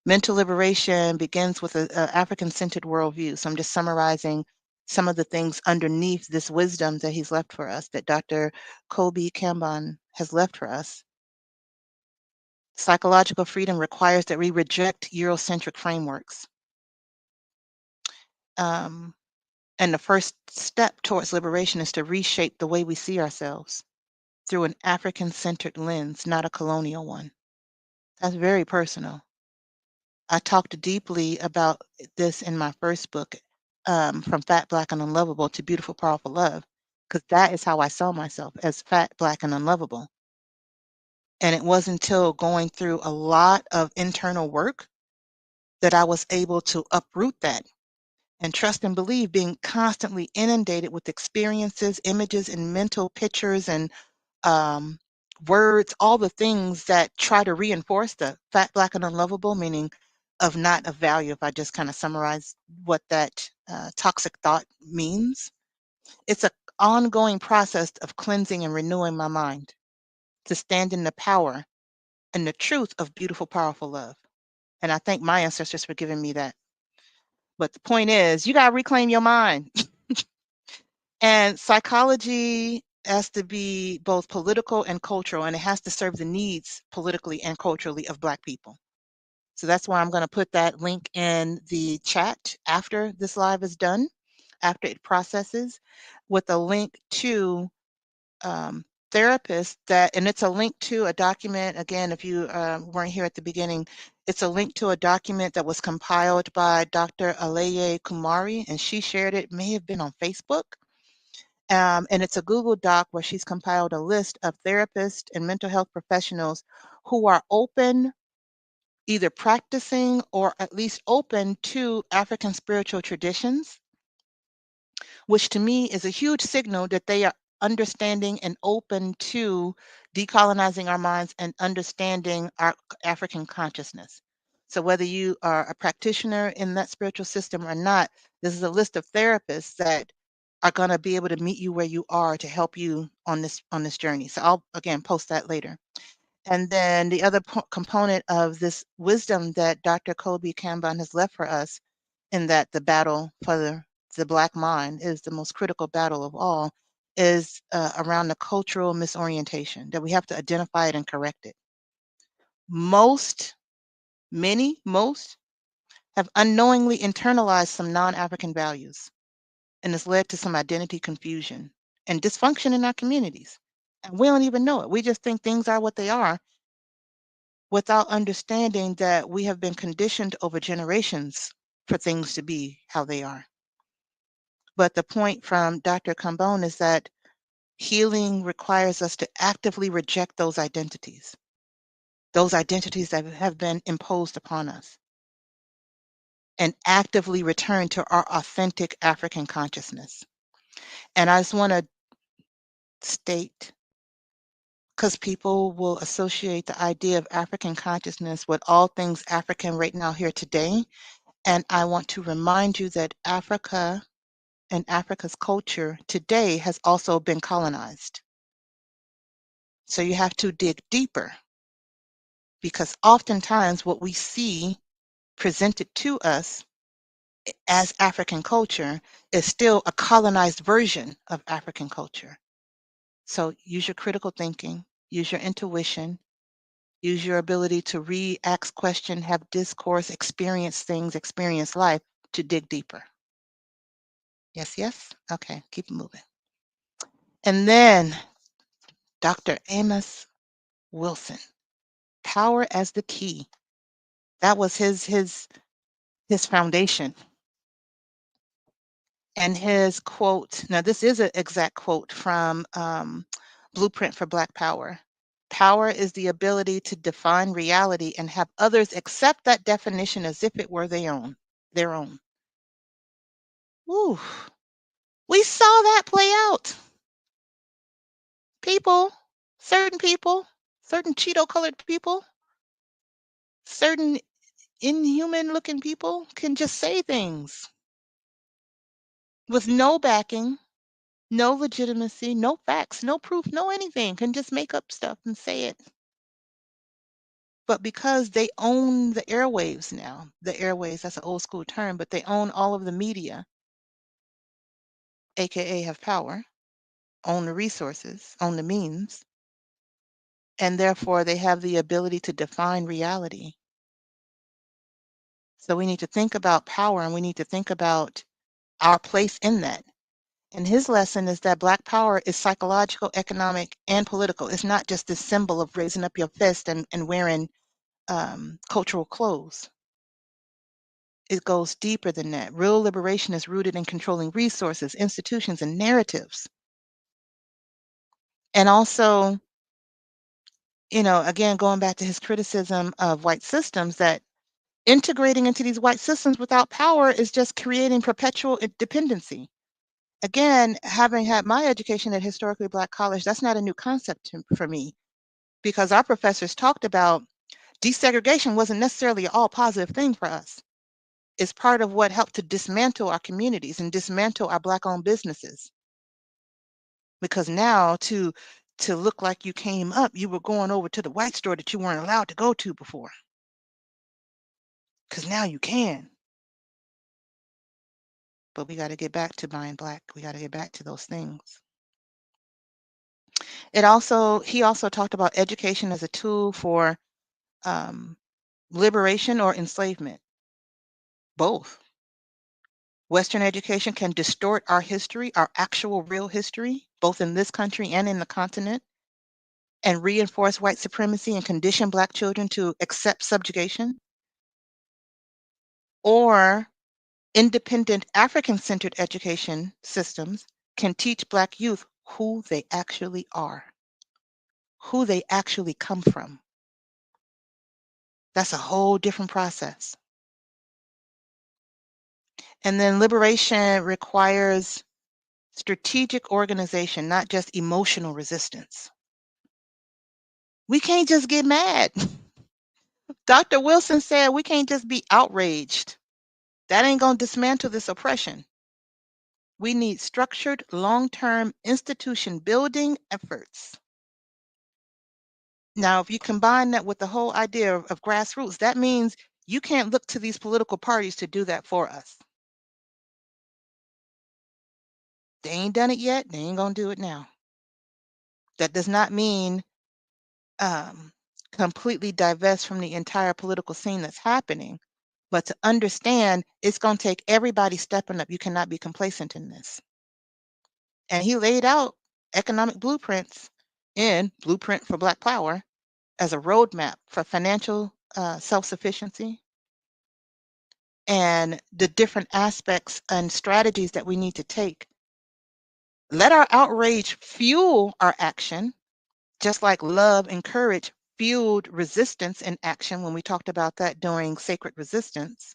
Mental liberation begins with an African-centered worldview. So I'm just summarizing some of the things underneath this wisdom that he's left for us, that Dr. Kobi Kambon has left for us. Psychological freedom requires that we reject Eurocentric frameworks. And the first step towards liberation is to reshape the way we see ourselves through an African-centered lens, not a colonial one. That's very personal. I talked deeply about this in my first book, From Fat, Black, and Unlovable to Beautiful, Powerful Love, because that is how I saw myself, as fat, black, and unlovable. And it wasn't until going through a lot of internal work that I was able to uproot that and trust and believe, being constantly inundated with experiences, images, and mental pictures and um, words, all the things that try to reinforce the fat, black, and unlovable, meaning of not of value. If I just kind of summarize what that toxic thought means, it's an ongoing process of cleansing and renewing my mind to stand in the power and the truth of beautiful, powerful love. And I thank my ancestors for giving me that. But the point is, you got to reclaim your mind. And psychology has to be both political and cultural, and it has to serve the needs politically and culturally of Black people. So that's why I'm going to put that link in the chat after this live is done, after it processes, with a link to therapists that, and it's a link to a document. Again, if you weren't here at the beginning, it's a link to a document that was compiled by Dr. Aleye Kumari, and she shared it, may have been on Facebook. And it's a Google Doc where she's compiled a list of therapists and mental health professionals who are open, either practicing or at least open to African spiritual traditions, which to me is a huge signal that they are understanding and open to decolonizing our minds and understanding our African consciousness. So whether you are a practitioner in that spiritual system or not, this is a list of therapists that are going to be able to meet you where you are to help you on this journey. So I'll again post that later. And then the other component of this wisdom that Dr. Kobi Kambon has left for us, in that the battle for the Black mind is the most critical battle of all, is around the cultural misorientation, that we have to identify it and correct it. Most have unknowingly internalized some non-African values, and it's led to some identity confusion and dysfunction in our communities. And we don't even know it. We just think things are what they are without understanding that we have been conditioned over generations for things to be how they are. But the point from Dr. Kambon is that healing requires us to actively reject those identities that have been imposed upon us, and actively return to our authentic African consciousness. And I just want to state because people will associate the idea of African consciousness with all things African right now here today. And I want to remind you that Africa and Africa's culture today has also been colonized. So you have to dig deeper because oftentimes what we see presented to us as African culture is still a colonized version of African culture. So use your critical thinking, use your intuition, use your ability to read, ask question, have discourse, experience things, experience life to dig deeper. Yes, yes? Okay, keep moving. And then Dr. Amos Wilson, power as the key. That was his foundation. And his quote, now this is an exact quote from Blueprint for Black Power. Power is the ability to define reality and have others accept that definition as if it were their own. Their own. Ooh, we saw that play out. People, certain Cheeto colored people, certain inhuman looking people can just say things with no backing, no legitimacy, no facts, no proof, no anything, can just make up stuff and say it. But because they own the airwaves now, the airwaves, that's an old school term, but they own all of the media, AKA have power, own the resources, own the means, and therefore they have the ability to define reality. So we need to think about power and we need to think about our place in that. And his lesson is that Black power is psychological, economic, and political. It's not just this symbol of raising up your fist and wearing cultural clothes. It goes deeper than that. Real liberation is rooted in controlling resources, institutions, and narratives. And also, again, going back to his criticism of white systems, that integrating into these white systems without power is just creating perpetual dependency. Again, having had my education at historically Black college, that's not a new concept for me because our professors talked about desegregation wasn't necessarily an all positive thing for us. It's part of what helped to dismantle our communities and dismantle our Black-owned businesses. Because now to look like you came up, you were going over to the white store that you weren't allowed to go to before. Because now you can. But we got to get back to buying Black. We got to get back to those things. He also talked about education as a tool for liberation or enslavement. Both. Western education can distort our history, our actual real history, both in this country and in the continent, and reinforce white supremacy and condition Black children to accept subjugation. Or independent African-centered education systems can teach Black youth who they actually are, who they actually come from. That's a whole different process. And then liberation requires strategic organization, not just emotional resistance. We can't just get mad. Dr. Wilson said we can't just be outraged. That ain't going to dismantle this oppression. We need structured, long-term institution building efforts. Now, if you combine that with the whole idea of grassroots, that means you can't look to these political parties to do that for us. They ain't done it yet. They ain't going to do it now. That does not mean completely divest from the entire political scene that's happening, but to understand it's going to take everybody stepping up. You cannot be complacent in this. And he laid out economic blueprints in Blueprint for Black Power as a roadmap for financial self-sufficiency and the different aspects and strategies that we need to take. Let our outrage fuel our action, just like love and courage fueled resistance and action when we talked about that during Sacred Resistance.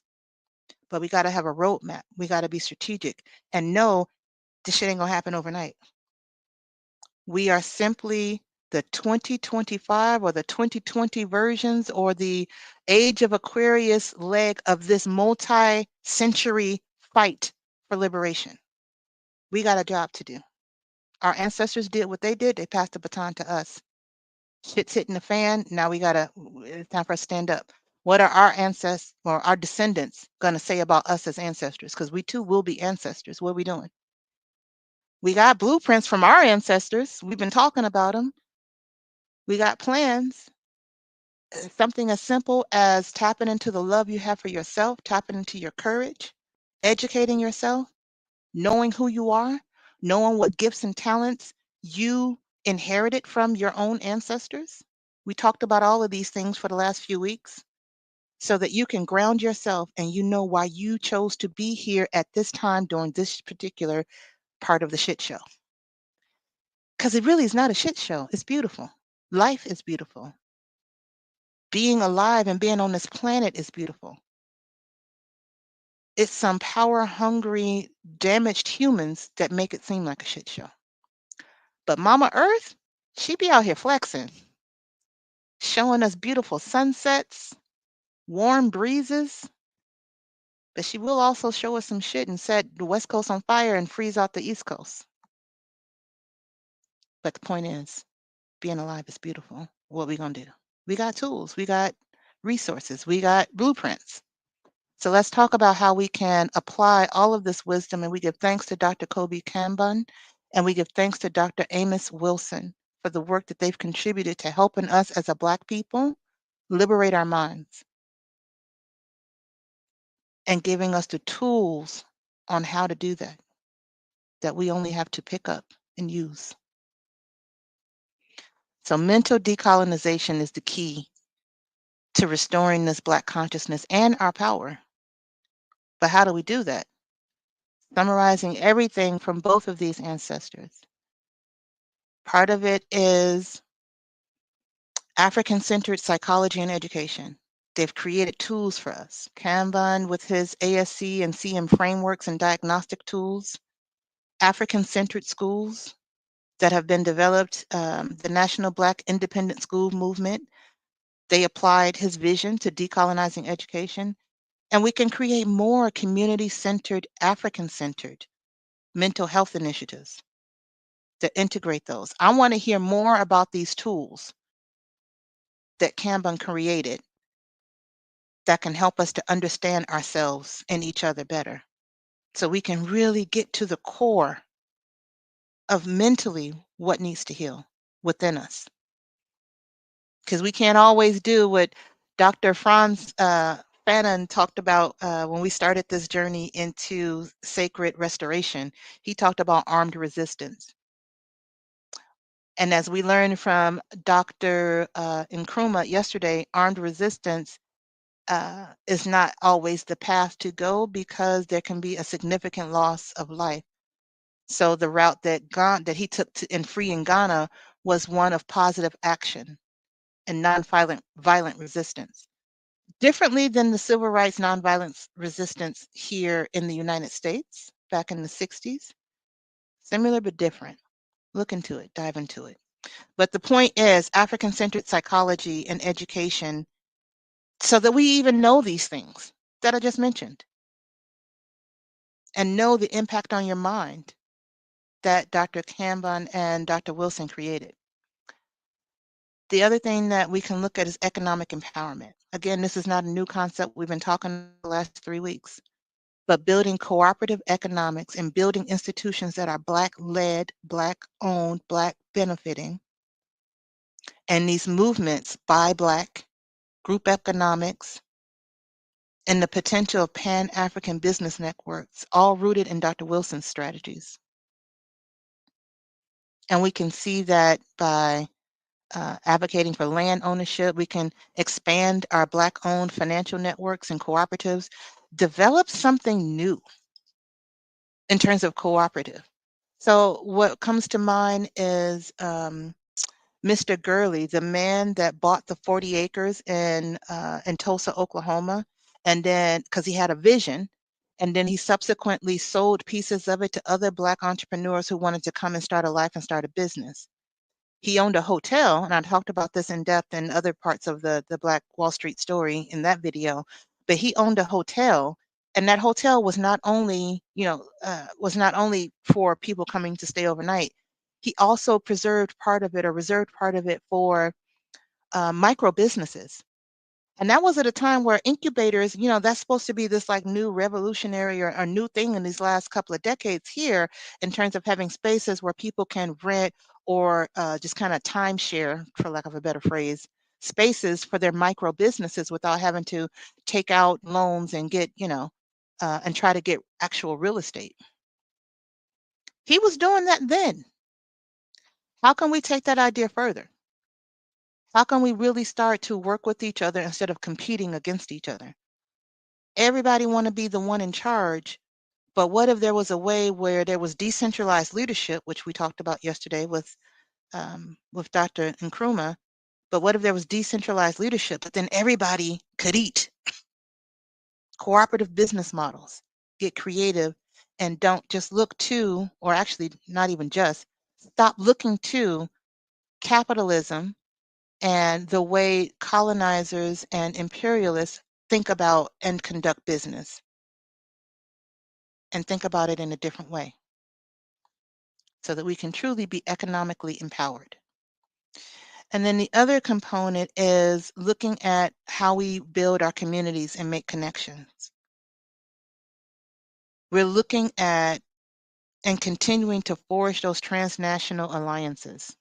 But we got to have a roadmap. We got to be strategic and know this shit ain't going to happen overnight. We are simply the 2025 or the 2020 versions or the age of Aquarius leg of this multi-century fight for liberation. We got a job to do. Our ancestors did what they did. They passed the baton to us. Shit's hitting the fan. Now it's time for us to stand up. What are our ancestors or our descendants going to say about us as ancestors? Because we too will be ancestors. What are we doing? We got blueprints from our ancestors. We've been talking about them. We got plans. Something as simple as tapping into the love you have for yourself, tapping into your courage, educating yourself, knowing who you are, knowing what gifts and talents you inherited from your own ancestors. We talked about all of these things for the last few weeks so that you can ground yourself and you know why you chose to be here at this time during this particular part of the shit show. Because it really is not a shit show. It's beautiful. Life is beautiful. Being alive and being on this planet is beautiful. It's some power hungry, damaged humans that make it seem like a shit show. But Mama Earth, she be out here flexing, showing us beautiful sunsets, warm breezes, but she will also show us some shit and set the West Coast on fire and freeze out the East Coast. But the point is, being alive is beautiful. What we gonna do? We got tools, we got resources, we got blueprints. So let's talk about how we can apply all of this wisdom. And we give thanks to Dr. Kobi Kambon, and we give thanks to Dr. Amos Wilson for the work that they've contributed to helping us as a Black people liberate our minds and giving us the tools on how to do that, that we only have to pick up and use. So mental decolonization is the key to restoring this Black consciousness and our power. But how do we do that? Summarizing everything from both of these ancestors. Part of it is African-centered psychology and education. They've created tools for us. Kambon with his ASC and CM frameworks and diagnostic tools. African-centered schools that have been developed, the National Black Independent School Movement, they applied his vision to decolonizing education. And we can create more community-centered, African-centered mental health initiatives to integrate those. I want to hear more about these tools that Kambon created that can help us to understand ourselves and each other better so we can really get to the core of mentally what needs to heal within us. Because we can't always do what Dr. Franz Fanon talked about when we started this journey into sacred restoration. He talked about armed resistance. And as we learned from Dr. Nkrumah yesterday, armed resistance is not always the path to go because there can be a significant loss of life. So the route that he took in freeing Ghana was one of positive action and violent resistance. Differently than the civil rights nonviolence resistance here in the United States back in the 60s. Similar but different. Look into it, dive into it. But the point is African-centered psychology and education so that we even know these things that I just mentioned and know the impact on your mind that Dr. Kambon and Dr. Wilson created. The other thing that we can look at is economic empowerment. Again, this is not a new concept. We've been talking the last 3 weeks, but building cooperative economics and building institutions that are Black-led, Black-owned, Black benefiting, and these movements by Black, group economics, and the potential of Pan-African business networks, all rooted in Dr. Wilson's strategies. And we can see that by advocating for land ownership, we can expand our Black-owned financial networks and cooperatives, develop something new in terms of cooperative. So what comes to mind is Mr. Gurley, the man that bought the 40 acres in Tulsa, Oklahoma, and then because he had a vision, and then he subsequently sold pieces of it to other Black entrepreneurs who wanted to come and start a life and start a business. He owned a hotel, and I talked about this in depth in other parts of the Black Wall Street story in that video. But he owned a hotel, and that hotel was not only, was not only for people coming to stay overnight. He also preserved part of it or reserved part of it for micro businesses. And that was at a time where incubators, that's supposed to be this like new revolutionary or new thing in these last couple of decades here in terms of having spaces where people can rent or just kind of timeshare, for lack of a better phrase, spaces for their micro businesses without having to take out loans and get, and try to get actual real estate. He was doing that then. How can we take that idea further? How can we really start to work with each other instead of competing against each other? Everybody want to be the one in charge, but what if there was a way where there was decentralized leadership, which we talked about yesterday with Dr. Nkrumah, but what if there was decentralized leadership, but then everybody could eat? Cooperative business models, get creative, and don't just look to, or actually not even just, stop looking to capitalism and the way colonizers and imperialists think about and conduct business, and think about it in a different way so that we can truly be economically empowered. And then the other component is looking at how we build our communities and make connections. We're looking at and continuing to forge those transnational alliances.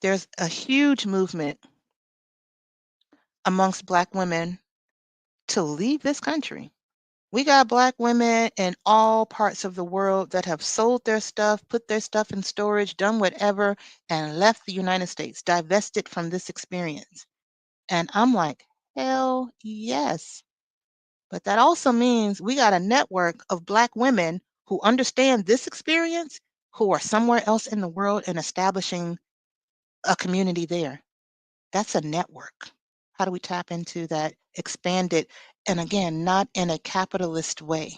There's a huge movement amongst Black women to leave this country. We got Black women in all parts of the world that have sold their stuff, put their stuff in storage, done whatever, and left the United States, divested from this experience. And I'm like, hell yes. But that also means we got a network of Black women who understand this experience, who are somewhere else in the world and establishing a community there. That's a network. How do we tap into that, expand it, and again, not in a capitalist way,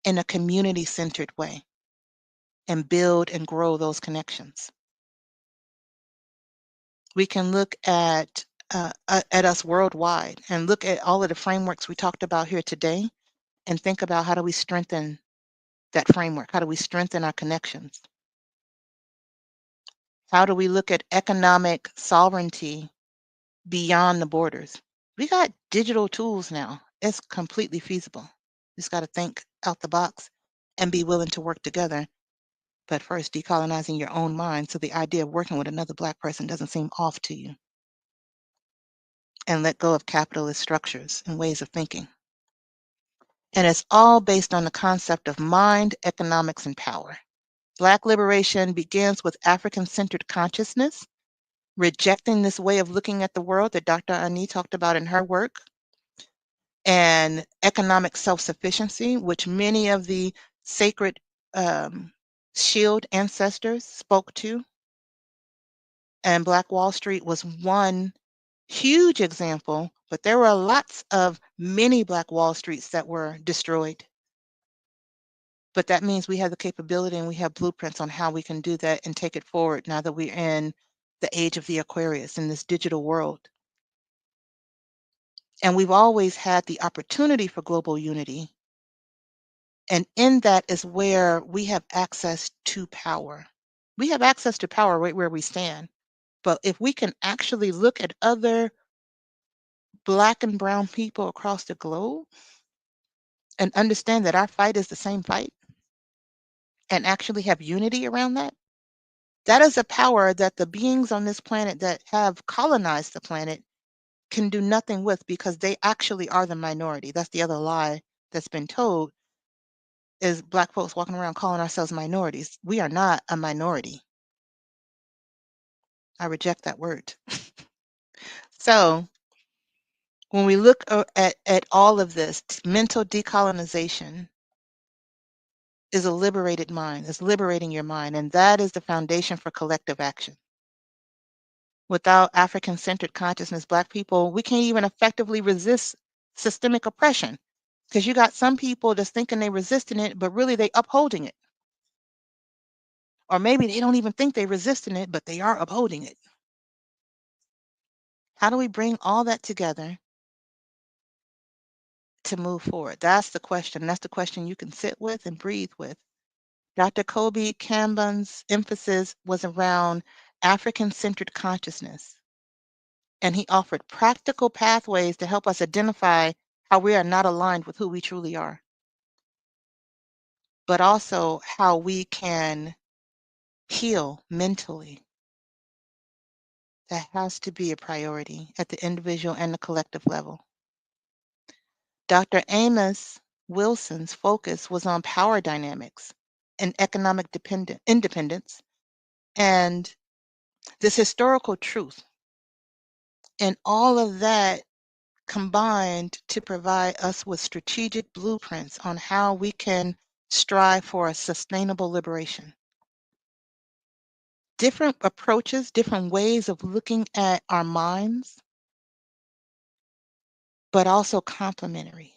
in a community-centered way, and build and grow those connections? We can look at us worldwide and look at all of the frameworks we talked about here today and think about how do we strengthen that framework? How do we strengthen our connections? How do we look at economic sovereignty beyond the borders? We got digital tools now. It's completely feasible. Just got to think out the box and be willing to work together. But first, decolonizing your own mind so the idea of working with another Black person doesn't seem off to you. And let go of capitalist structures and ways of thinking. And it's all based on the concept of mind, economics, and power. Black liberation begins with African-centered consciousness, rejecting this way of looking at the world that Dr. Ani talked about in her work, and economic self-sufficiency, which many of the sacred shield ancestors spoke to. And Black Wall Street was one huge example, but there were lots of many Black Wall Streets that were destroyed. But that means we have the capability and we have blueprints on how we can do that and take it forward now that we're in the age of the Aquarius in this digital world. And we've always had the opportunity for global unity. And in that is where we have access to power. We have access to power right where we stand. But if we can actually look at other Black and brown people across the globe and understand that our fight is the same fight and actually have unity around that, that is a power that the beings on this planet that have colonized the planet can do nothing with because they actually are the minority. That's the other lie that's been told is Black folks walking around calling ourselves minorities. We are not a minority. I reject that word. So when we look at all of this, mental decolonization is a liberated mind, is liberating your mind, and that is the foundation for collective action. Without African-centered consciousness, Black people, we can't even effectively resist systemic oppression because you got some people just thinking they're resisting it, but really they upholding it. Or maybe they don't even think they're resisting it, but they are upholding it. How do we bring all that together to move forward? That's the question. That's the question you can sit with and breathe with. Dr. Kobi Kambon's emphasis was around African centered consciousness, and he offered practical pathways to help us identify how we are not aligned with who we truly are, but also how we can heal mentally. That has to be a priority at the individual and the collective level. Dr. Amos Wilson's focus was on power dynamics and economic independence and this historical truth. And all of that combined to provide us with strategic blueprints on how we can strive for a sustainable liberation. Different approaches, different ways of looking at our minds, but also complementary.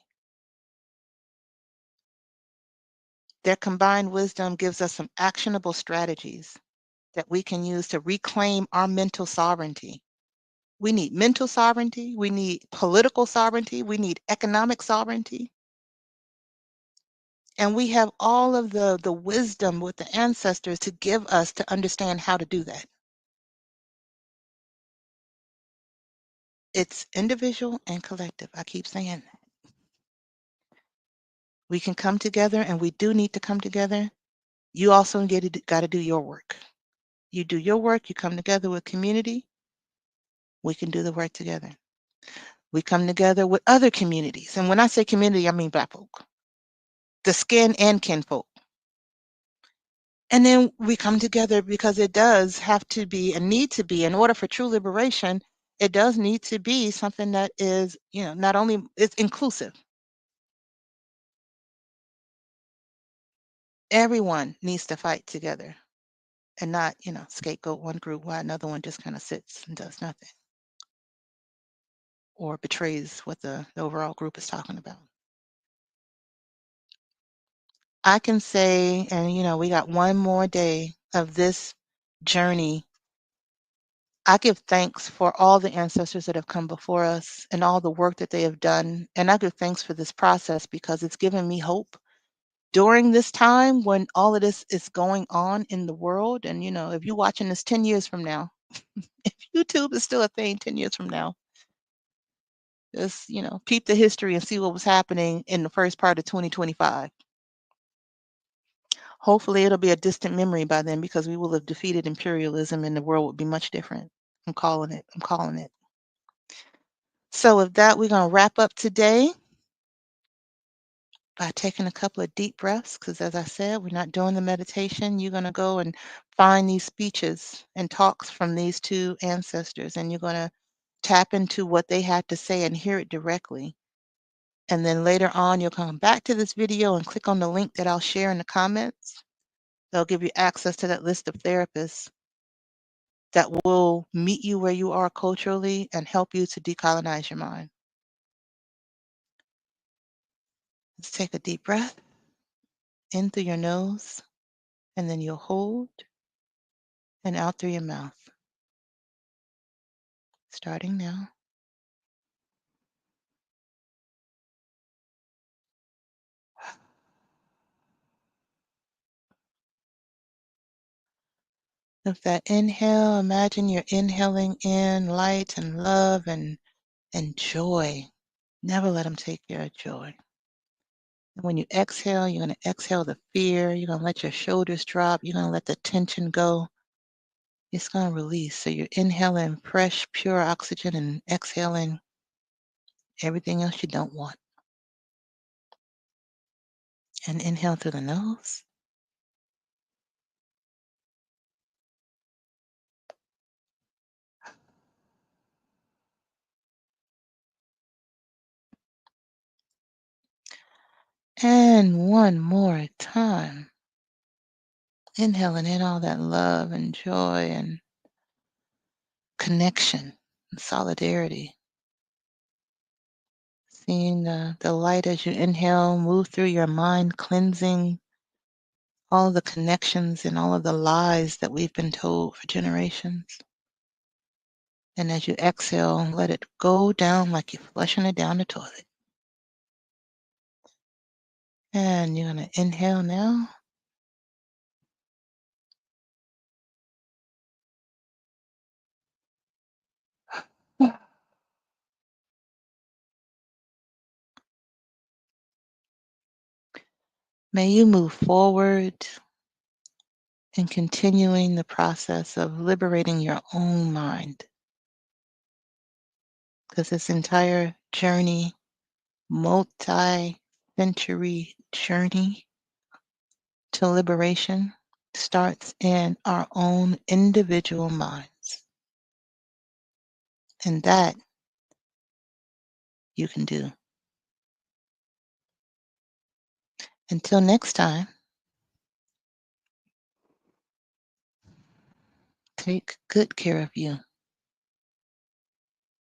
Their combined wisdom gives us some actionable strategies that we can use to reclaim our mental sovereignty. We need mental sovereignty, we need political sovereignty, we need economic sovereignty. And we have all of the wisdom with the ancestors to give us to understand how to do that. It's individual and collective. I keep saying that. We can come together and we do need to come together. You also got to do your work. You do your work, you come together with community, we can do the work together. We come together with other communities. And when I say community, I mean Black folk, the skin and kinfolk. And then we come together because it does have to be and need to be, in order for true liberation, it does need to be something that is, not only it's inclusive. Everyone needs to fight together and not, scapegoat one group while another one just kind of sits and does nothing or betrays what the overall group is talking about. I can say, and we got one more day of this journey. I give thanks for all the ancestors that have come before us and all the work that they have done. And I give thanks for this process because it's given me hope during this time when all of this is going on in the world. And, if you're watching this 10 years from now, if YouTube is still a thing 10 years from now, just, peep the history and see what was happening in the first part of 2025. Hopefully it'll be a distant memory by then because we will have defeated imperialism and the world would be much different. I'm calling it. I'm calling it. So with that, we're going to wrap up today by taking a couple of deep breaths because as I said, we're not doing the meditation. You're going to go and find these speeches and talks from these two ancestors and you're going to tap into what they had to say and hear it directly. And then later on, you'll come back to this video and click on the link that I'll share in the comments. They'll give you access to that list of therapists that will meet you where you are culturally and help you to decolonize your mind. Let's take a deep breath in through your nose, and then you'll hold and out through your mouth. Starting now. With that inhale, imagine you're inhaling in light and love and joy. Never let them take your joy. And when you exhale, you're going to exhale the fear. You're going to let your shoulders drop. You're going to let the tension go. It's going to release. So you're inhaling fresh, pure oxygen and exhaling everything else you don't want. And inhale through the nose. And one more time. Inhaling in all that love and joy and connection and solidarity. Seeing the light as you inhale move through your mind, cleansing all the connections and all of the lies that we've been told for generations. And as you exhale, let it go down like you're flushing it down the toilet. And you're going to inhale now. May you move forward in continuing the process of liberating your own mind. Because this entire journey, multi-century journey to liberation, starts in our own individual minds. And that you can do. Until next time, take good care of you.